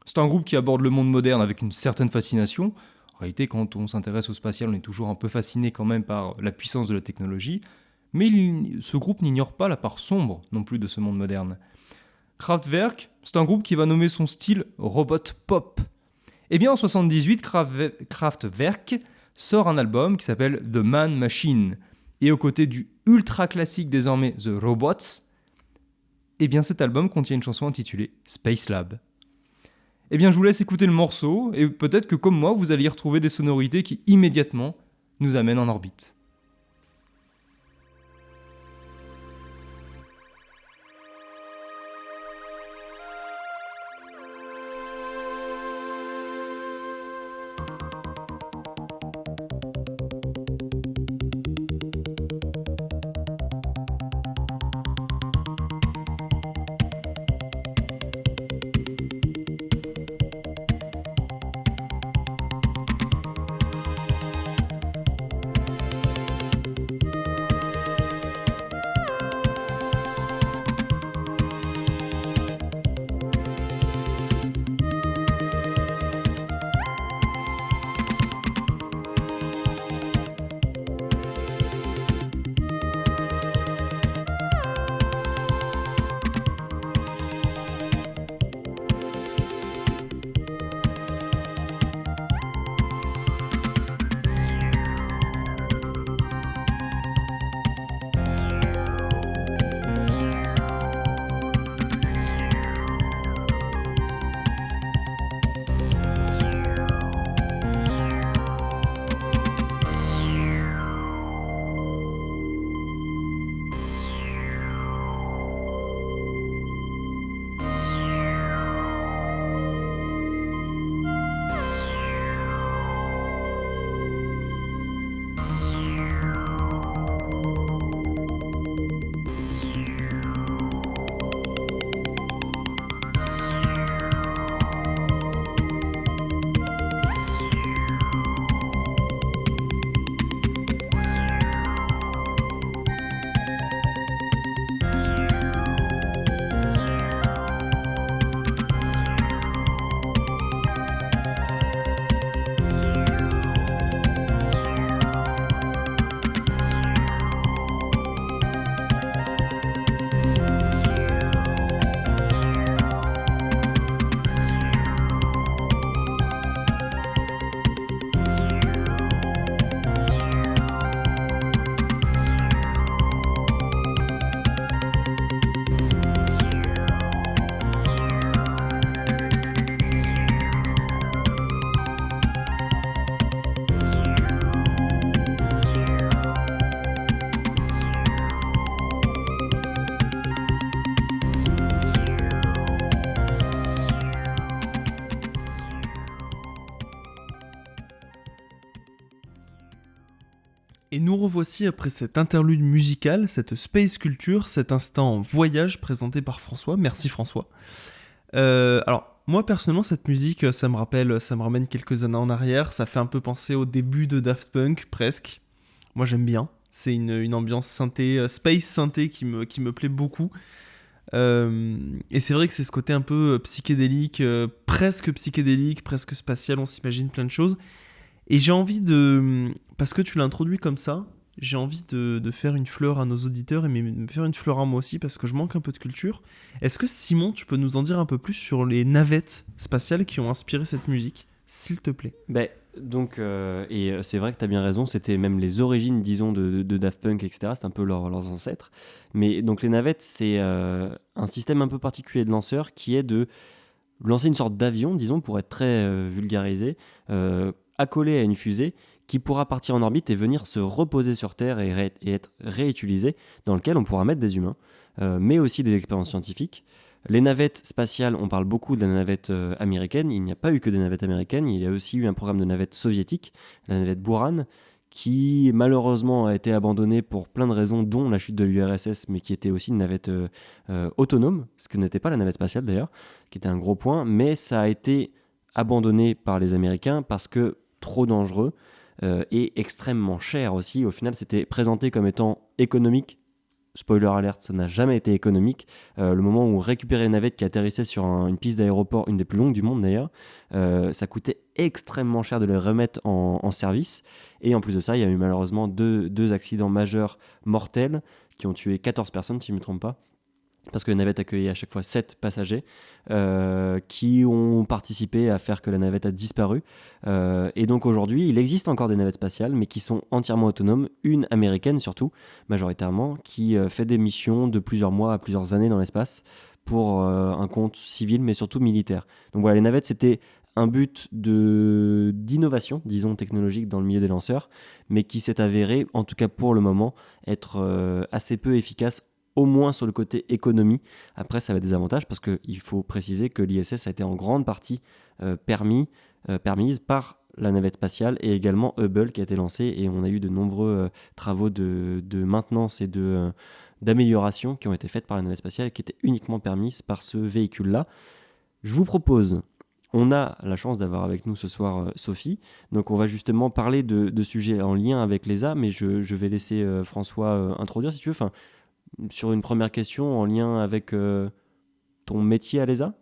Speaker 3: C'est un groupe qui aborde le monde moderne avec une certaine fascination. En réalité, quand on s'intéresse au spatial, on est toujours un peu fasciné quand même par la puissance de la technologie. Mais ce groupe n'ignore pas la part sombre non plus de ce monde moderne. Kraftwerk, c'est un groupe qui va nommer son style robot pop. Eh bien en 1978, Kraftwerk sort un album qui s'appelle The Man Machine. Et aux côtés du ultra classique désormais The Robots, eh bien cet album contient une chanson intitulée Space Lab. Eh bien je vous laisse écouter le morceau et peut-être que comme moi vous allez y retrouver des sonorités qui immédiatement nous amènent en orbite.
Speaker 4: Et nous revoici après cette interlude musicale, cette space culture, cet instant voyage présenté par François. Merci François. Alors, moi personnellement, cette musique, ça me ramène quelques années en arrière. Ça fait un peu penser au début de Daft Punk, presque. Moi, j'aime bien. C'est une ambiance synthé, space synthé qui me plaît beaucoup. Et c'est vrai que c'est ce côté un peu psychédélique, presque spatial, on s'imagine plein de choses. Et j'ai envie parce que tu l'as introduit comme ça, j'ai envie de faire une fleur à nos auditeurs et me faire une fleur à moi aussi parce que je manque un peu de culture. Est-ce que Simon, tu peux nous en dire un peu plus sur les navettes spatiales qui ont inspiré cette musique, s'il te plaît?
Speaker 1: Donc, et c'est vrai que tu as bien raison, c'était même les origines, disons, de Daft Punk, etc. C'est un peu leurs ancêtres. Mais donc les navettes, c'est un système un peu particulier de lanceur qui est de lancer une sorte d'avion, disons, pour être très vulgarisé, accolé à une fusée qui pourra partir en orbite et venir se reposer sur Terre et être réutilisé, dans lequel on pourra mettre des humains, mais aussi des expériences scientifiques. Les navettes spatiales, on parle beaucoup de la navette américaine. Il n'y a pas eu que des navettes américaines, il y a aussi eu un programme de navettes soviétique, la navette Buran, qui malheureusement a été abandonnée pour plein de raisons, dont la chute de l'URSS, mais qui était aussi une navette autonome, ce que n'était pas la navette spatiale d'ailleurs, qui était un gros point, mais ça a été abandonné par les Américains parce que trop dangereux et extrêmement cher aussi. Au final, c'était présenté comme étant économique, spoiler alert, ça n'a jamais été économique. Le moment où on récupérait les navettes qui atterrissaient sur une piste d'aéroport, une des plus longues du monde d'ailleurs, ça coûtait extrêmement cher de les remettre en service. Et en plus de ça, il y a eu malheureusement deux accidents majeurs mortels qui ont tué 14 personnes, si je ne me trompe pas. Parce que la navette accueillait à chaque fois 7 passagers qui ont participé à faire que la navette a disparu. Et donc aujourd'hui, il existe encore des navettes spatiales, mais qui sont entièrement autonomes, une américaine surtout, majoritairement, qui fait des missions de plusieurs mois à plusieurs années dans l'espace pour un compte civil, mais surtout militaire. Donc voilà, les navettes, c'était un but d'innovation, disons, technologique dans le milieu des lanceurs, mais qui s'est avéré, en tout cas pour le moment, être assez peu efficace, au moins sur le côté économie. Après, ça avait des avantages parce qu'il faut préciser que l'ISS a été en grande partie permise par la navette spatiale et également Hubble qui a été lancé, et on a eu de nombreux travaux de maintenance et d'amélioration qui ont été faits par la navette spatiale et qui étaient uniquement permises par ce véhicule-là. Je vous propose, on a la chance d'avoir avec nous ce soir Sophie, donc on va justement parler de sujets en lien avec l'ESA, mais je vais laisser François introduire si tu veux. Enfin, sur une première question en lien avec ton métier à l'ESA,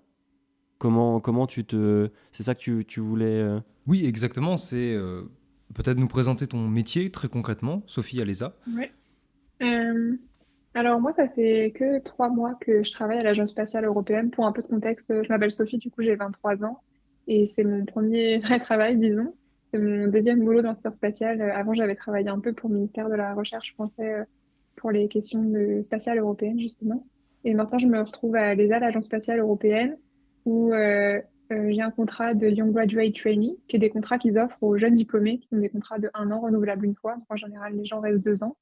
Speaker 1: comment c'est ça que tu voulais
Speaker 3: Oui, exactement. C'est peut-être nous présenter ton métier très concrètement, Sophie Alésa.
Speaker 2: Ouais. Alors moi, ça fait que 3 mois que je travaille à l'Agence spatiale européenne. Pour un peu de contexte, je m'appelle Sophie, du coup j'ai 23 ans et c'est mon premier vrai travail, disons. C'est mon deuxième boulot dans le secteur spatial. Avant, j'avais travaillé un peu pour le ministère de la Recherche français pour les questions spatiales européennes, justement. Et maintenant, je me retrouve à l'ESA, l'Agence spatiale européenne, où j'ai un contrat de Young Graduate Trainee, qui est des contrats qu'ils offrent aux jeunes diplômés, qui sont des contrats de 1 an renouvelables une fois. Donc, en général, les gens restent 2 ans.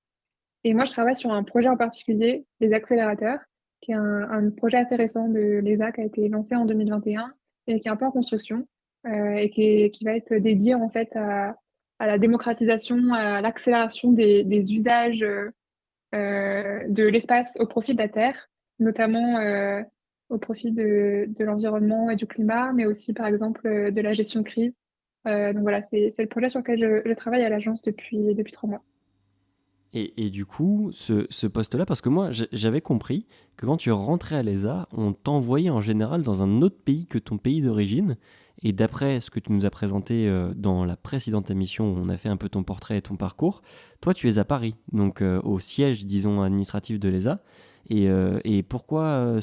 Speaker 2: Et moi, je travaille sur un projet en particulier, les accélérateurs, qui est un projet assez récent de l'ESA qui a été lancé en 2021 et qui est un peu en construction et qui va être dédié en fait à la démocratisation, à l'accélération des usages de l'espace au profit de la Terre, notamment au profit de l'environnement et du climat, mais aussi par exemple de la gestion de crise. Donc voilà, c'est le projet sur lequel je travaille à l'agence depuis 3 mois.
Speaker 1: et du coup, ce poste-là, parce que moi, j'avais compris que quand tu rentrais à l'ESA, on t'envoyait en général dans un autre pays que ton pays d'origine. Et d'après ce que tu nous as présenté dans la précédente émission, où on a fait un peu ton portrait et ton parcours, toi, tu es à Paris, donc au siège, disons, administratif de l'ESA. Et pourquoi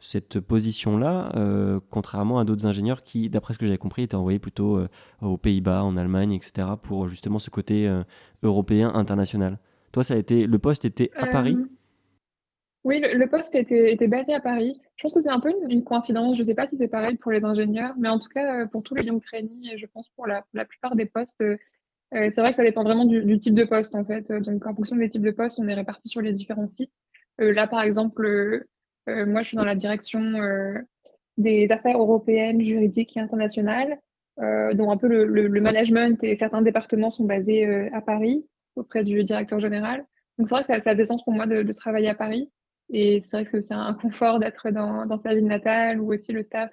Speaker 1: cette position-là, contrairement à d'autres ingénieurs qui, d'après ce que j'avais compris, étaient envoyés plutôt aux Pays-Bas, en Allemagne, etc., pour justement ce côté européen, international. Toi, le poste était à Paris?
Speaker 2: Euh, oui, le poste était basé à Paris. Je pense que c'est un peu une coïncidence. Je ne sais pas si c'est pareil pour les ingénieurs, mais en tout cas, pour tous les young trainees, et je pense pour la plupart des postes, c'est vrai que ça dépend vraiment du type de poste, en fait. Donc, en fonction des types de postes, on est répartis sur les différents sites. Là, par exemple, moi, je suis dans la direction des affaires européennes, juridiques et internationales, dont un peu le management et certains départements sont basés à Paris, auprès du directeur général. Donc, c'est vrai que ça a des sens pour moi de travailler à Paris. Et c'est vrai que c'est aussi un confort d'être dans sa ville natale, où aussi le staff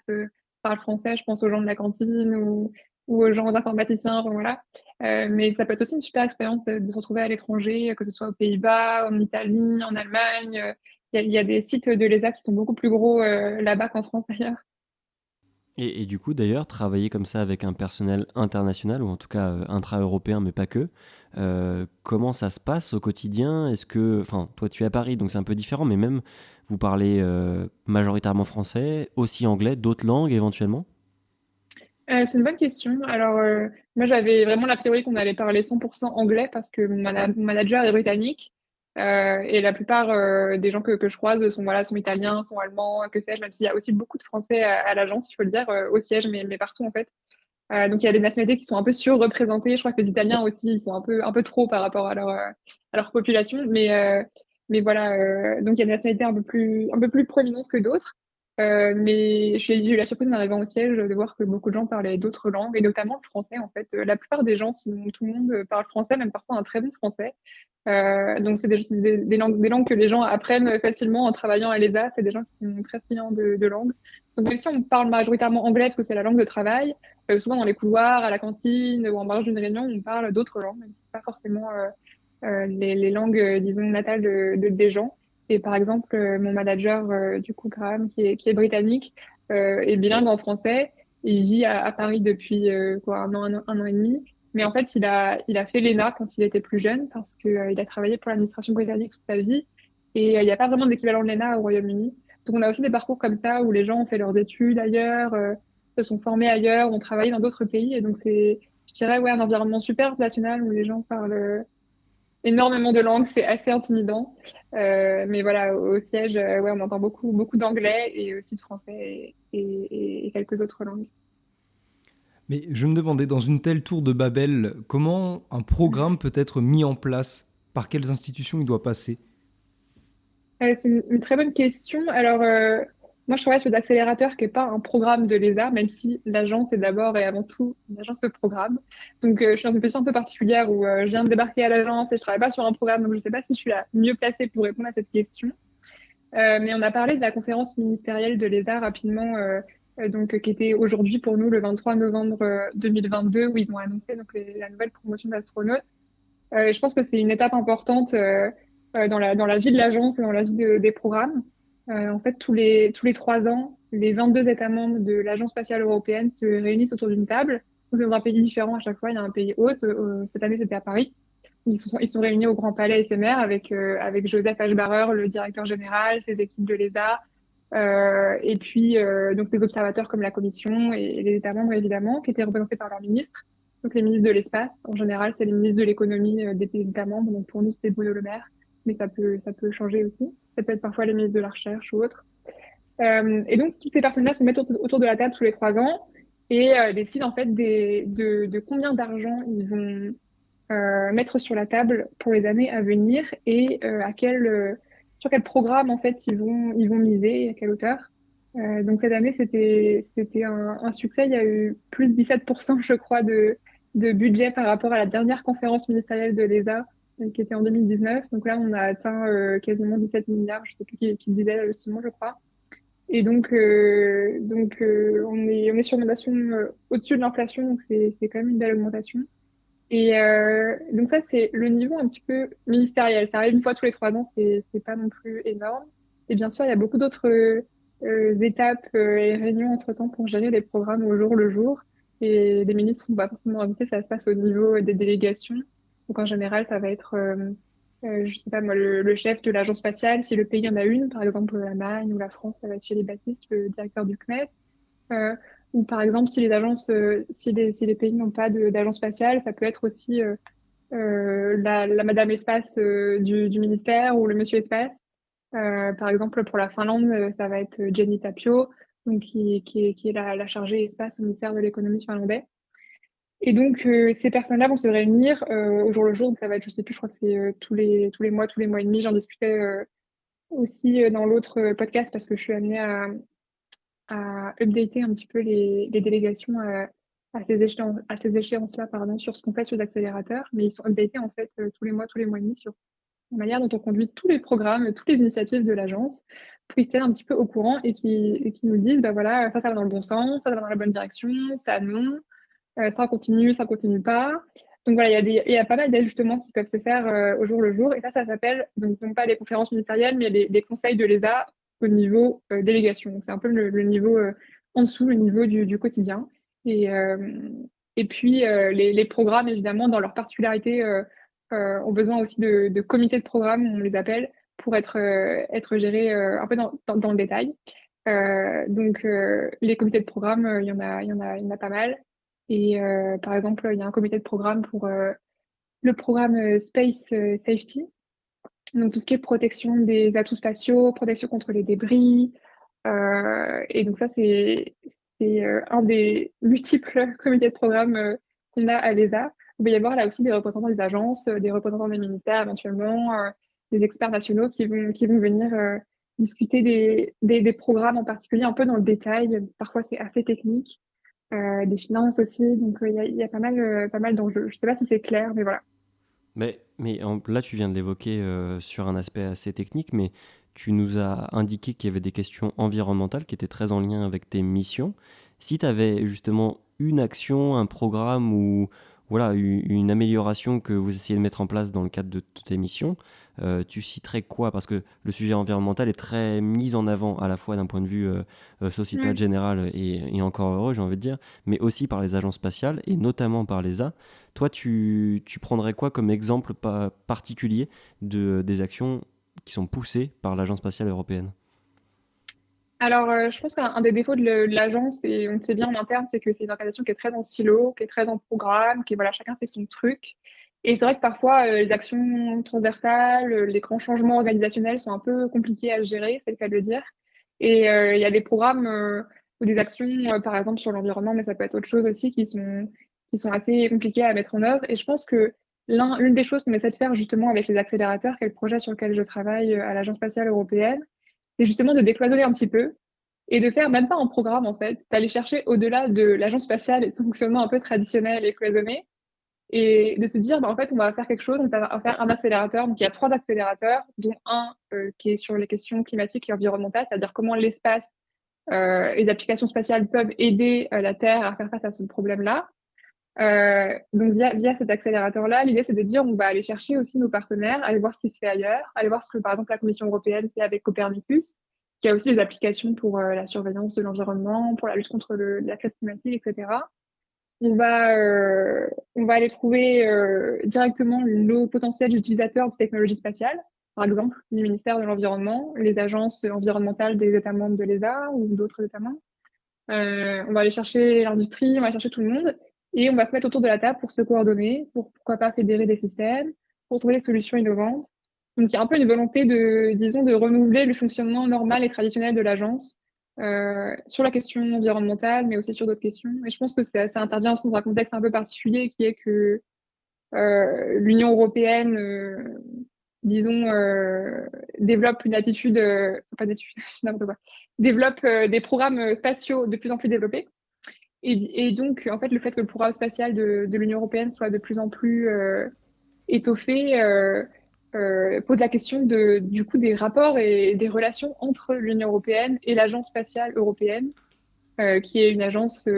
Speaker 2: parle français. Je pense aux gens de la cantine ou aux gens informaticiens, enfin, voilà. Mais ça peut être aussi une super expérience de se retrouver à l'étranger, que ce soit aux Pays-Bas, en Italie, en Allemagne. Il y a des sites de l'ESA qui sont beaucoup plus gros là-bas qu'en France d'ailleurs.
Speaker 1: Et du coup, d'ailleurs, travailler comme ça avec un personnel international, ou en tout cas intra-européen, mais pas que, comment ça se passe au quotidien? Enfin, toi tu es à Paris, donc c'est un peu différent, mais même, vous parlez majoritairement français, aussi anglais, d'autres langues éventuellement?
Speaker 2: C'est une bonne question. Alors, moi, j'avais vraiment l'a priori qu'on allait parler 100% anglais parce que mon manager est britannique et la plupart des gens que je croise sont italiens, sont allemands, que sais-je, même s'il y a aussi beaucoup de Français à l'agence, il faut le dire, au siège, mais partout en fait. Donc, il y a des nationalités qui sont un peu surreprésentées. Je crois que les Italiens aussi, ils sont un peu trop par rapport à leur population. Mais voilà, donc il y a des nationalités un peu plus proéminentes que d'autres. Mais j'ai eu la surprise en arrivant au siège de voir que beaucoup de gens parlaient d'autres langues, et notamment le français, en fait. La plupart des gens, sinon tout le monde, parle français, même parfois un très bon français. Donc, c'est des langues que les gens apprennent facilement en travaillant à l'ESA. C'est des gens qui sont très friands de langues. Donc, même si on parle majoritairement anglais, parce que c'est la langue de travail, souvent dans les couloirs, à la cantine ou en marge d'une réunion, on parle d'autres langues, même si c'est pas forcément les langues, disons, natales des gens. Et par exemple, mon manager, du coup, Graham, qui est britannique, est bilingue en français. Il vit à Paris depuis quoi, un an et demi. Mais en fait, il a fait l'ENA quand il était plus jeune parce que, il a travaillé pour l'administration britannique toute sa vie. Et il n'y a pas vraiment d'équivalent de l'ENA au Royaume-Uni. Donc, on a aussi des parcours comme ça où les gens ont fait leurs études ailleurs, se sont formés ailleurs, ont travaillé dans d'autres pays. Et donc, c'est, je dirais, ouais, un environnement super international où les gens parlent énormément de langues. C'est assez intimidant. Mais voilà, au siège, ouais, on entend beaucoup, beaucoup d'anglais et aussi de français et quelques autres langues.
Speaker 3: Mais je me demandais, dans une telle tour de Babel, comment un programme peut être mis en place? Par quelles institutions il doit passer?
Speaker 2: C'est une très bonne question. Alors, moi, je travaille sur l'accélérateur qui n'est pas un programme de l'ESA, même si l'agence est d'abord et avant tout une agence de programme. Donc, je suis dans une position un peu particulière où je viens de débarquer à l'agence et je travaille pas sur un programme, donc je ne sais pas si je suis la mieux placée pour répondre à cette question. Mais on a parlé de la conférence ministérielle de l'ESA rapidement, donc qui était aujourd'hui pour nous le 23 novembre 2022, où ils ont annoncé donc la nouvelle promotion d'astronautes. Je pense que c'est une étape importante dans la vie de l'agence et dans la vie des programmes. En fait, tous les 3 ans, les 22 États membres de l'Agence spatiale européenne se réunissent autour d'une table. C'est dans un pays différent à chaque fois. Il y a un pays hôte. Cette année, c'était à Paris. Ils sont réunis au Grand Palais éphémère avec Joseph H. Barrer, le directeur général, ses équipes de l'ESA, et puis donc des observateurs comme la Commission et les États membres évidemment, qui étaient représentés par leurs ministres. Donc les ministres de l'espace, en général, c'est les ministres de l'économie des pays États membres. Donc pour nous, c'était Bruno Le Maire, mais ça peut changer aussi. Ça peut être parfois les ministres de la Recherche ou autres. Et donc toutes ces personnes-là se mettent autour de la table tous les 3 ans et décident en fait de combien d'argent ils vont mettre sur la table pour les années à venir et sur quel programme en fait ils vont miser et à quelle hauteur. Donc cette année c'était un succès. Il y a eu plus de 17% je crois de budget par rapport à la dernière conférence ministérielle de l'ESA qui était en 2019. Donc là on a atteint quasiment 17 milliards. Je sais plus qui disait Simon je crois. Et donc, on est sur une augmentation au-dessus de l'inflation, donc c'est quand même une belle augmentation. Et donc ça, c'est le niveau un petit peu ministériel. Ça arrive une fois tous les 3 ans, c'est pas non plus énorme. Et bien sûr, il y a beaucoup d'autres étapes et réunions entre-temps pour gérer les programmes au jour le jour. Et les ministres sont pas forcément invités, ça se passe au niveau des délégations. Donc en général, ça va être, je sais pas moi, le chef de l'agence spatiale, si le pays en a une, par exemple l'Allemagne ou la France, ça va être Thierry Baptiste, le directeur du CNES. Euh, ou par exemple, si les agences, si les pays n'ont pas d'agence spatiale, ça peut être aussi la Madame Espace du ministère ou le Monsieur Espace. Par exemple, pour la Finlande, ça va être Jenny Tapio, donc qui est la chargée espace au ministère de l'économie finlandais. Et donc, ces personnes-là vont se réunir au jour le jour. Donc, ça va être, je sais plus, je crois que c'est tous les mois et demi. J'en discutais aussi dans l'autre podcast parce que je suis amenée à updater un petit peu les délégations à ces échéances-là, pardon, sur ce qu'on fait sur les accélérateurs. Mais ils sont updatés en fait tous les mois et demi sur la manière dont on conduit tous les programmes, toutes les initiatives de l'agence pour qu'ils se tiennent un petit peu au courant et qui nous disent, bah voilà, ça va dans le bon sens, ça va dans la bonne direction, ça non, ça continue pas. Donc voilà, il y a pas mal d'ajustements qui peuvent se faire au jour le jour. Et ça s'appelle donc non pas les conférences ministérielles, mais les conseils de l'ESA au niveau délégation. Donc c'est un peu le niveau en dessous, le niveau du quotidien. Et, euh, et puis les programmes, évidemment, dans leur particularité, ont besoin aussi de comités de programme, on les appelle, pour être gérés un peu dans le détail. Donc les comités de programme, il y en a pas mal. Et par exemple, il y a un comité de programme pour le programme Space Safety, donc tout ce qui est protection des atouts spatiaux, protection contre les débris. Et donc ça, c'est un des multiples comités de programme qu'on a à l'ESA. Il va y avoir là aussi des représentants des agences, des représentants des ministères éventuellement, des experts nationaux qui vont venir discuter des programmes en particulier, un peu dans le détail. Parfois, c'est assez technique. Des finances aussi. Donc, il y a pas mal d'enjeux. Je sais pas si c'est clair, mais voilà.
Speaker 1: Là, tu viens de l'évoquer sur un aspect assez technique, mais tu nous as indiqué qu'il y avait des questions environnementales qui étaient très en lien avec tes missions. Si tu avais justement une action, un programme ou voilà, une amélioration que vous essayez de mettre en place dans le cadre de tes missions, tu citerais quoi? Parce que le sujet environnemental est très mis en avant à la fois d'un point de vue sociétal
Speaker 2: Ouais.
Speaker 1: général et encore heureux, j'ai envie de dire, mais aussi par les agences spatiales et notamment par l'ESA. Toi, tu prendrais quoi comme exemple particulier des actions qui sont poussées par l'Agence spatiale européenne?
Speaker 2: Alors, je pense qu'un des défauts de l'agence, et on le sait bien en interne, c'est que c'est une organisation qui est très en silo, qui est très en programme, qui voilà, chacun fait son truc. Et c'est vrai que parfois, les actions transversales, les grands changements organisationnels sont un peu compliqués à gérer, c'est le cas de le dire. Et il y a des programmes ou des actions, par exemple sur l'environnement, mais ça peut être autre chose aussi, qui sont assez compliquées à mettre en œuvre. Et je pense que l'une des choses qu'on essaie de faire justement avec les accélérateurs, qui est le projet sur lequel je travaille à l'Agence spatiale européenne, c'est justement de décloisonner un petit peu et de faire même pas un programme en fait, d'aller chercher au-delà de l'agence spatiale et de son fonctionnement un peu traditionnel et cloisonné et de se dire bah, en fait on va faire quelque chose, on va faire un accélérateur. Donc il y a 3 accélérateurs, dont un qui est sur les questions climatiques et environnementales, c'est-à-dire comment l'espace, les applications spatiales peuvent aider la Terre à faire face à ce problème-là. Donc via cet accélérateur-là, l'idée c'est de dire on va aller chercher aussi nos partenaires, aller voir ce qui se fait ailleurs, aller voir ce que par exemple la Commission européenne fait avec Copernicus, qui a aussi des applications pour la surveillance de l'environnement, pour la lutte contre la crise climatique, etc. On va aller trouver directement nos potentiels utilisateurs de technologies spatiales, par exemple les ministères de l'Environnement, les agences environnementales des États membres de l'ESA ou d'autres États membres. On va aller chercher l'industrie, on va chercher tout le monde et on va se mettre autour de la table pour se coordonner, pour pourquoi pas fédérer des systèmes, pour trouver des solutions innovantes. Donc il y a un peu une volonté disons, de renouveler le fonctionnement normal et traditionnel de l'agence sur la question environnementale, mais aussi sur d'autres questions. Et je pense que ça intervient dans un contexte un peu particulier qui est que l'Union européenne, disons, développe une attitude, pas d'attitude, n'importe quoi, développe des programmes spatiaux de plus en plus développés. Et donc, en fait, le fait que le programme spatial de l'Union européenne soit de plus en plus étoffé pose la question du coup des rapports et des relations entre l'Union européenne et l'Agence spatiale européenne, qui est une agence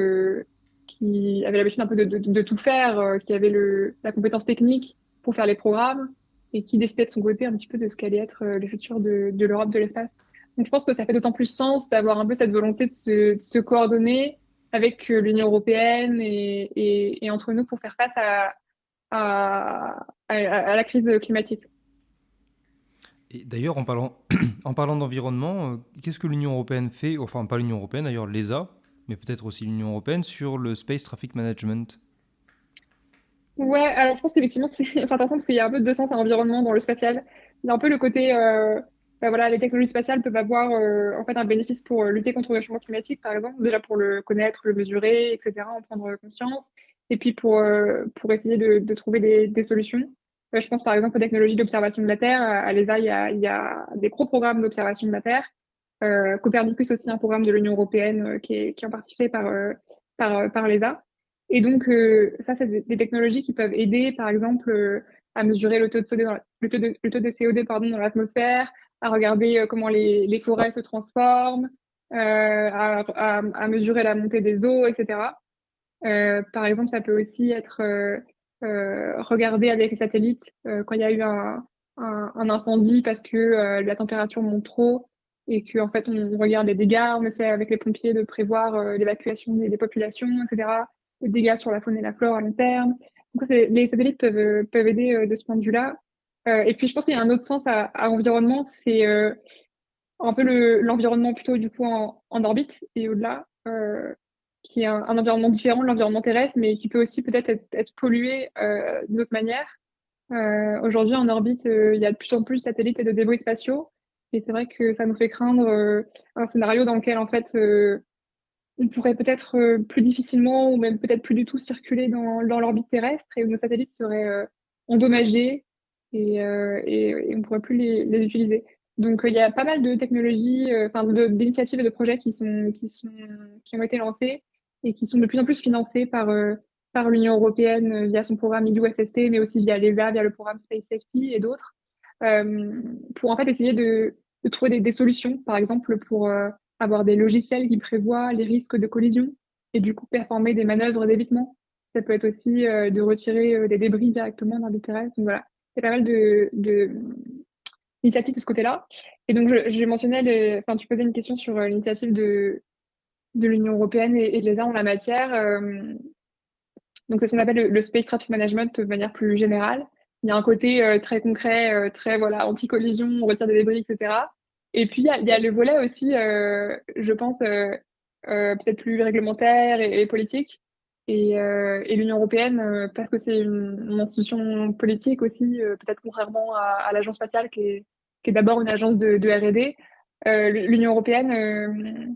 Speaker 2: qui avait l'habitude un peu de tout faire, qui avait la compétence technique pour faire les programmes et qui décidait de son côté un petit peu de ce qu'allait être le futur de l'Europe de l'espace. Donc je pense que ça fait d'autant plus sens d'avoir un peu cette volonté de se coordonner avec l'Union européenne et entre nous pour faire face à la crise climatique.
Speaker 3: Et d'ailleurs, en parlant d'environnement, qu'est-ce que l'Union européenne fait, enfin pas l'Union européenne d'ailleurs, l'ESA, mais peut-être aussi l'Union européenne, sur le Space Traffic Management?
Speaker 2: Ouais, alors je pense qu'effectivement c'est enfin, intéressant parce qu'il y a un peu de deux sens à l'environnement dans le spatial. Il y a un peu le côté, bah voilà, les technologies spatiales peuvent avoir en fait un bénéfice pour lutter contre le réchauffement climatique, par exemple, déjà pour le connaître, le mesurer, etc., en prendre conscience, et puis pour essayer de trouver des solutions. Je pense par exemple aux technologies d'observation de la Terre. À l'ESA, il y a des gros programmes d'observation de la Terre. Copernicus aussi, un programme de l'Union européenne qui est en partie fait par l'ESA. Et donc, ça, c'est des technologies qui peuvent aider, par exemple, à mesurer le taux de CO2 le taux de CO2 pardon, dans l'atmosphère, à regarder comment les forêts se transforment, à mesurer la montée des eaux, etc. Par exemple, ça peut aussi être regardé avec les satellites quand il y a eu un incendie parce que la température monte trop et que en fait on regarde les dégâts, on essaie avec les pompiers de prévoir l'évacuation des populations, etc. Les dégâts sur la faune et la flore à long terme. Donc les satellites peuvent aider de ce point de vue-là. Et puis je pense qu'il y a un autre sens à environnement, c'est un peu l'environnement plutôt du coup en orbite et au-delà, qui est un environnement différent de l'environnement terrestre, mais qui peut aussi peut-être être pollué d'une autre manière. Aujourd'hui, en orbite, il y a de plus en plus de satellites et de débris spatiaux. Et c'est vrai que ça nous fait craindre un scénario dans lequel, en fait, on pourrait peut-être plus difficilement ou même peut-être plus du tout circuler dans l'orbite terrestre et où nos satellites seraient endommagés et on ne pourrait plus les utiliser. Donc, il y a pas mal de technologies, enfin, d'initiatives et de projets qui ont été lancés et qui sont de plus en plus financés par l'Union européenne via son programme EUSST, mais aussi via l'ESA, via le programme Space Safety et d'autres, pour en fait essayer de trouver des solutions, par exemple pour avoir des logiciels qui prévoient les risques de collision et du coup performer des manœuvres d'évitement. Ça peut être aussi de retirer des débris directement en orbite terrestre. Donc voilà, il y a pas mal d'initiatives de ce côté-là. Et donc je mentionnais, enfin tu posais une question sur l'initiative de l'Union européenne et de l'ESA en la matière. Donc c'est ce qu'on appelle le Space Traffic Management de manière plus générale. Il y a un côté très concret, très voilà, anti-collision, on retire des débris, etc. Et puis il y a le volet aussi, je pense, peut-être plus réglementaire et politique. Et l'Union européenne, parce que c'est une institution politique aussi, peut-être contrairement à l'Agence spatiale qui est d'abord une agence de R&D, l'Union européenne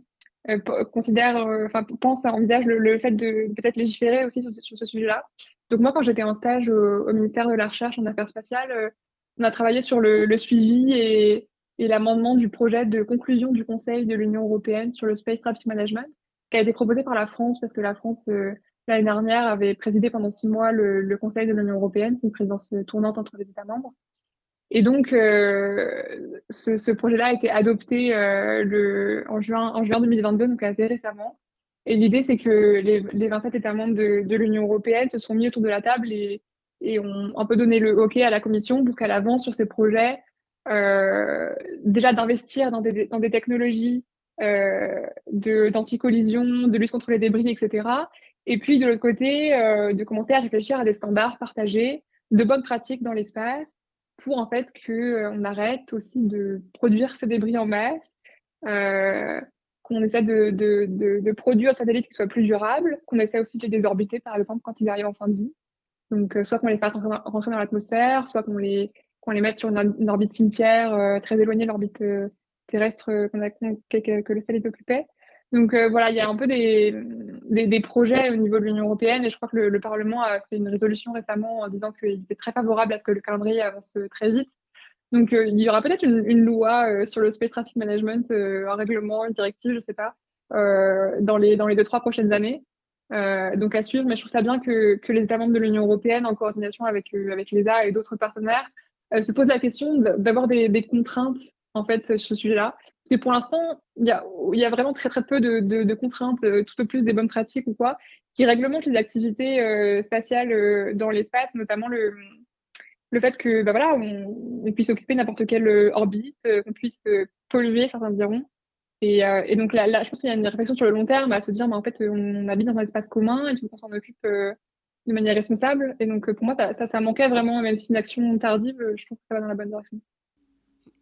Speaker 2: considère, enfin pense, envisage le fait de peut-être légiférer aussi sur ce sujet-là. Donc moi, quand j'étais en stage au ministère de la Recherche en Affaires spatiales, on a travaillé sur le suivi et l'amendement du projet de conclusion du Conseil de l'Union européenne sur le Space Traffic Management, qui a été proposé par la France, parce que la France, l'année dernière, avait présidé pendant 6 mois le Conseil de l'Union européenne. C'est une présidence tournante entre les États membres. Et donc, ce projet-là a été adopté en juin 2022, donc assez récemment. Et l'idée, c'est que les 27 États membres de l'Union européenne se sont mis autour de la table et ont un peu donné le OK à la Commission pour qu'elle avance sur ces projets, déjà d'investir dans des technologies d'anti-collision, de lutte contre les débris, etc. Et puis, de l'autre côté, de commencer à réfléchir à des standards partagés, de bonnes pratiques dans l'espace, pour en fait qu'on arrête aussi de produire ces débris en masse, qu'on essaie de produire un satellite qui soit plus durable, qu'on essaie aussi de les désorbiter, par exemple, quand ils arrivent en fin de vie. Donc, soit qu'on les fasse rentrer dans l'atmosphère, soit qu'on les mette sur une orbite cimetière très éloignée de l'orbite terrestre que le satellite occupait. Donc voilà, il y a un peu des projets au niveau de l'Union européenne et je crois que le Parlement a fait une résolution récemment en disant qu'il était très favorable à ce que le calendrier avance très vite. Donc il y aura peut-être une loi sur le Space Traffic Management, un règlement, une directive, je sais pas, dans les 2-3 prochaines années. Donc à suivre, mais je trouve ça bien que les États membres de l'Union européenne, en coordination avec l'ESA et d'autres partenaires, se posent la question d'avoir des contraintes en fait sur ce sujet-là. Parce que pour l'instant, il y a vraiment très très peu de contraintes, tout au plus des bonnes pratiques ou quoi, qui réglementent les activités spatiales dans l'espace, notamment le fait que bah voilà, on puisse occuper n'importe quelle orbite, qu'on puisse polluer, certains diront. Et donc là, je pense qu'il y a une réflexion sur le long terme à se dire, bah, en fait, on habite dans un espace commun, il faut qu'on s'en occupe de manière responsable. Et donc pour moi, ça manquait vraiment, même si une action tardive, je trouve que ça va dans la bonne direction.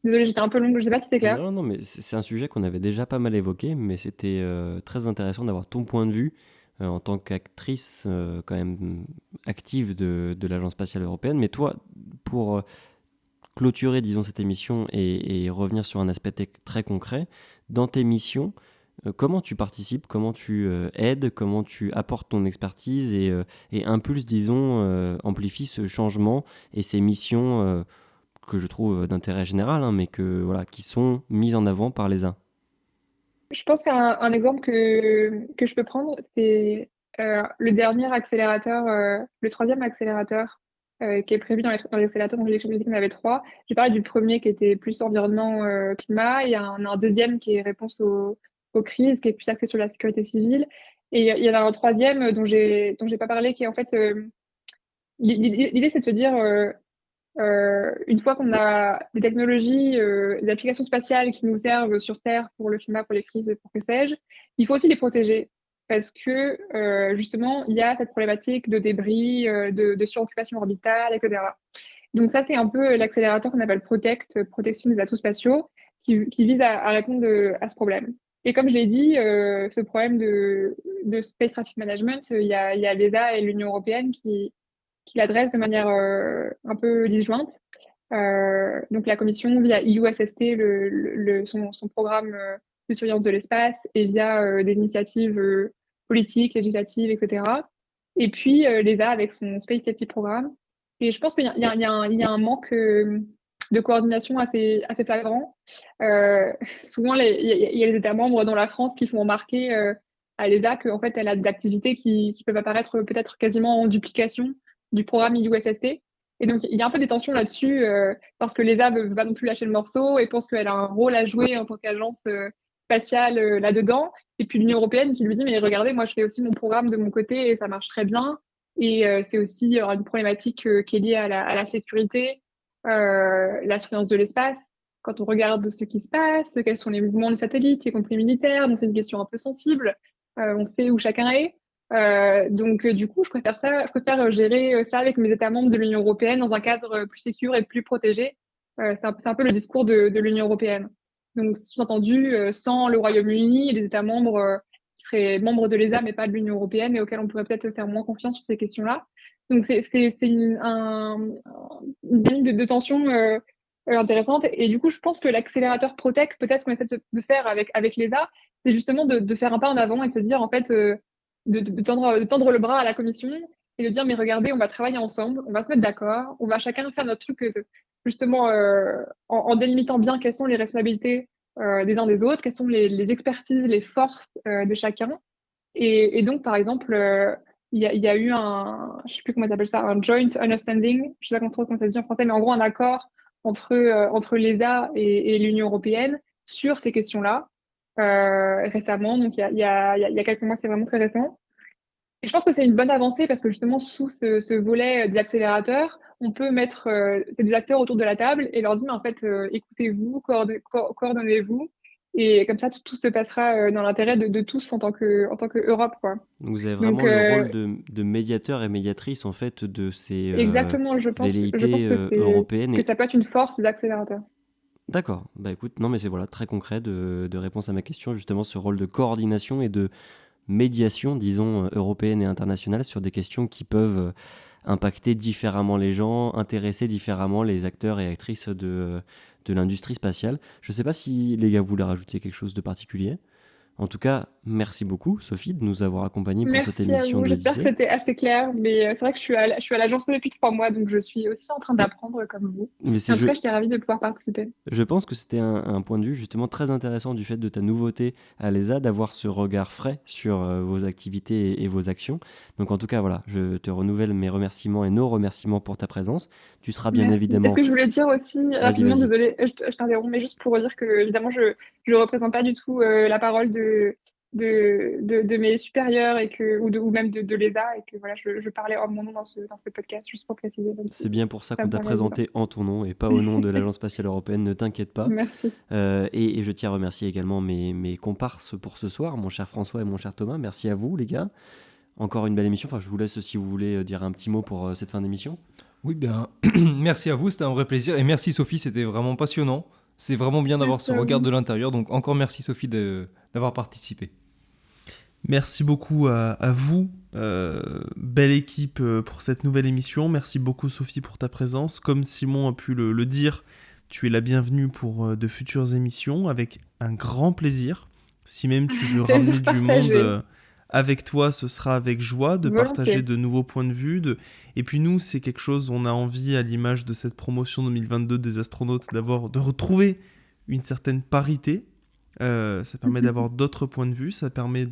Speaker 2: Désolée, j'étais un peu longue, je sais pas si c'est clair.
Speaker 1: Non, mais c'est un sujet qu'on avait déjà pas mal évoqué, mais c'était très intéressant d'avoir ton point de vue en tant qu'actrice quand même active de l'Agence spatiale européenne. Mais toi, pour clôturer, disons, cette émission et revenir sur un aspect très concret, dans tes missions, comment tu participes, comment tu aides, comment tu apportes ton expertise et impulses, disons, amplifies ce changement et ces missions que je trouve d'intérêt général, hein, mais qui sont mises en avant par les uns.
Speaker 2: Je pense qu'un exemple que je peux prendre, c'est le dernier accélérateur, le troisième accélérateur qui est prévu dans les accélérateurs. Donc, j'ai dit qu'il y en avait trois. J'ai parlé du premier qui était plus environnement, climat. Il y a un deuxième qui est réponse aux crises, qui est plus axé sur la sécurité civile. Et il y en a un troisième dont j'ai pas parlé, qui est en fait l'idée, c'est de se dire une fois qu'on a des technologies, des applications spatiales qui nous servent sur Terre pour le climat, pour les crises, pour que sais-je, il faut aussi les protéger parce que justement, il y a cette problématique de débris, de suroccupation orbitale, etc. Donc ça, c'est un peu l'accélérateur qu'on appelle Protect, protection des atouts spatiaux, qui vise à répondre à ce problème. Et comme je l'ai dit, ce problème de Space Traffic Management, il y a l'ESA et l'Union européenne qui l'adresse de manière un peu disjointe. Donc la commission via EUSST, son programme de surveillance de l'espace, et via des initiatives politiques, législatives, etc. Et puis l'ESA avec son Space Safety Programme. Et je pense qu'il y a un manque de coordination assez flagrant. Souvent, il y a les États membres, dont la France, qui font remarquer à l'ESA qu'en fait, elle a des activités qui peuvent apparaître peut-être quasiment en duplication du programme EUSST. Et donc, il y a un peu des tensions là-dessus parce que l'ESA ne veut pas non plus lâcher le morceau et pense qu'elle a un rôle à jouer en tant qu'agence spatiale là-dedans. Et puis l'Union européenne qui lui dit, mais regardez, moi, je fais aussi mon programme de mon côté et ça marche très bien. Et c'est aussi une problématique qui est liée à la sécurité, la surveillance de l'espace. Quand on regarde ce qui se passe, quels sont les mouvements de satellites, y compris militaires, donc c'est une question un peu sensible. On sait où chacun est. Donc du coup, je préfère gérer ça avec mes États membres de l'Union européenne dans un cadre plus sécure et plus protégé. C'est un peu le discours de l'Union européenne. Donc, sous-entendu, sans le Royaume-Uni et les États membres qui seraient membres de l'ESA mais pas de l'Union européenne et auxquels on pourrait peut-être faire moins confiance sur ces questions-là. Donc, c'est une ligne de tension intéressante. Et du coup, je pense que l'accélérateur Protec, peut-être qu'on essaie de faire avec l'ESA, c'est justement de faire un pas en avant et de se dire, en fait, de tendre le bras à la Commission et de dire, mais regardez, on va travailler ensemble, on va se mettre d'accord, on va chacun faire notre truc, justement, en délimitant bien quelles sont les responsabilités des uns des autres, quelles sont les expertises, les forces de chacun. Et donc, par exemple, il y a eu je sais plus comment on appelle ça, un joint understanding, je sais pas trop comment ça se dit en français, mais en gros, un accord entre l'ESA et l'Union européenne sur ces questions-là récemment. Donc, il y a quelques mois, c'est vraiment très récent. Et je pense que c'est une bonne avancée parce que justement, sous ce volet de l'accélérateur, on peut mettre ces deux acteurs autour de la table et leur dire, mais en fait, écoutez-vous, coordonnez-vous. Et comme ça, tout se passera dans l'intérêt de tous en tant que Europe, quoi.
Speaker 1: Vous avez
Speaker 2: Donc,
Speaker 1: vraiment le rôle de médiateur et médiatrice en fait de ces
Speaker 2: exactement, je pense
Speaker 1: velléités européennes.
Speaker 2: que ça peut être une force d'accélérateur.
Speaker 1: D'accord, bah écoute, non mais c'est voilà, très concret de réponse à ma question, justement ce rôle de coordination et de médiation, disons, européenne et internationale sur des questions qui peuvent impacter différemment les gens, intéresser différemment les acteurs et actrices de l'industrie spatiale. Je ne sais pas si les gars voulaient rajouter quelque chose de particulier. En tout cas, merci beaucoup Sophie de nous avoir accompagnés pour cette
Speaker 2: Merci à
Speaker 1: émission
Speaker 2: vous. J'espère que
Speaker 1: d'Odyssée.
Speaker 2: c'était assez clair, mais c'est vrai que je suis à l'agence depuis 3 mois, donc je suis aussi en train d'apprendre comme vous.
Speaker 1: Mais
Speaker 2: Mais en tout cas, j'étais ravie de pouvoir participer.
Speaker 1: je pense que c'était un point de vue justement très intéressant du fait de ta nouveauté à l'ESA, d'avoir ce regard frais sur vos activités et vos actions. Donc en tout cas, voilà, je te renouvelle mes remerciements et nos remerciements pour ta présence. Tu seras bien
Speaker 2: Merci. Est-ce
Speaker 1: évidemment...
Speaker 2: que je voulais dire aussi rapidement,
Speaker 1: Vas-y.
Speaker 2: désolée, je t'interromps, mais juste pour dire que évidemment, je représente pas du tout la parole de mes supérieurs ou même de l'ESA et que voilà, je parlais hors mon nom dans ce podcast, juste pour préciser.
Speaker 1: C'est bien pour ça
Speaker 2: Ça
Speaker 1: qu'on
Speaker 2: me
Speaker 1: t'a
Speaker 2: paraît évident.
Speaker 1: présenté en ton nom et pas au nom de l'Agence spatiale européenne, ne t'inquiète pas.
Speaker 2: Merci.
Speaker 1: Et je tiens à remercier également mes comparses pour ce soir, mon cher François et mon cher Thomas. Merci à vous les gars. Encore une belle émission. Enfin, je vous laisse si vous voulez dire un petit mot pour cette fin d'émission.
Speaker 3: Oui, bien, merci à vous, c'était un vrai plaisir. Et merci Sophie, c'était vraiment passionnant. C'est vraiment bien d'avoir
Speaker 2: Merci
Speaker 3: ce
Speaker 2: à
Speaker 3: regard
Speaker 2: vous.
Speaker 3: de l'intérieur. Donc encore merci Sophie d'avoir participé.
Speaker 4: Merci beaucoup à vous, belle équipe pour cette nouvelle émission. Merci beaucoup Sophie pour ta présence. Comme Simon a pu le dire, tu es la bienvenue pour de futures émissions avec un grand plaisir. Si même tu veux ramener du monde avec toi, ce sera avec joie de
Speaker 2: Volontiers.
Speaker 4: partager de nouveaux points de vue. Et puis nous, c'est quelque chose, on a envie à l'image de cette promotion 2022 des astronautes de retrouver une certaine parité. Ça permet d'avoir d'autres points de vue, ça permet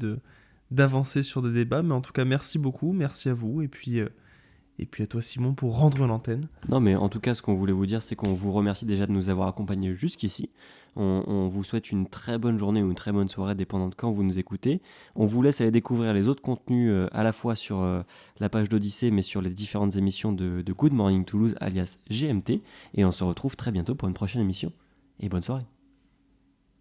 Speaker 4: d'avancer sur des débats, mais en tout cas merci beaucoup, merci à vous et puis à toi Simon pour rendre l'antenne.
Speaker 1: Non mais en tout cas ce qu'on voulait vous dire c'est qu'on vous remercie déjà de nous avoir accompagnés jusqu'ici. On vous souhaite une très bonne journée ou une très bonne soirée dépendant de quand vous nous écoutez. On vous laisse aller découvrir les autres contenus à la fois sur la page d'Odyssée mais sur les différentes émissions de Good Morning Toulouse alias GMT et on se retrouve très bientôt pour une prochaine émission et bonne soirée.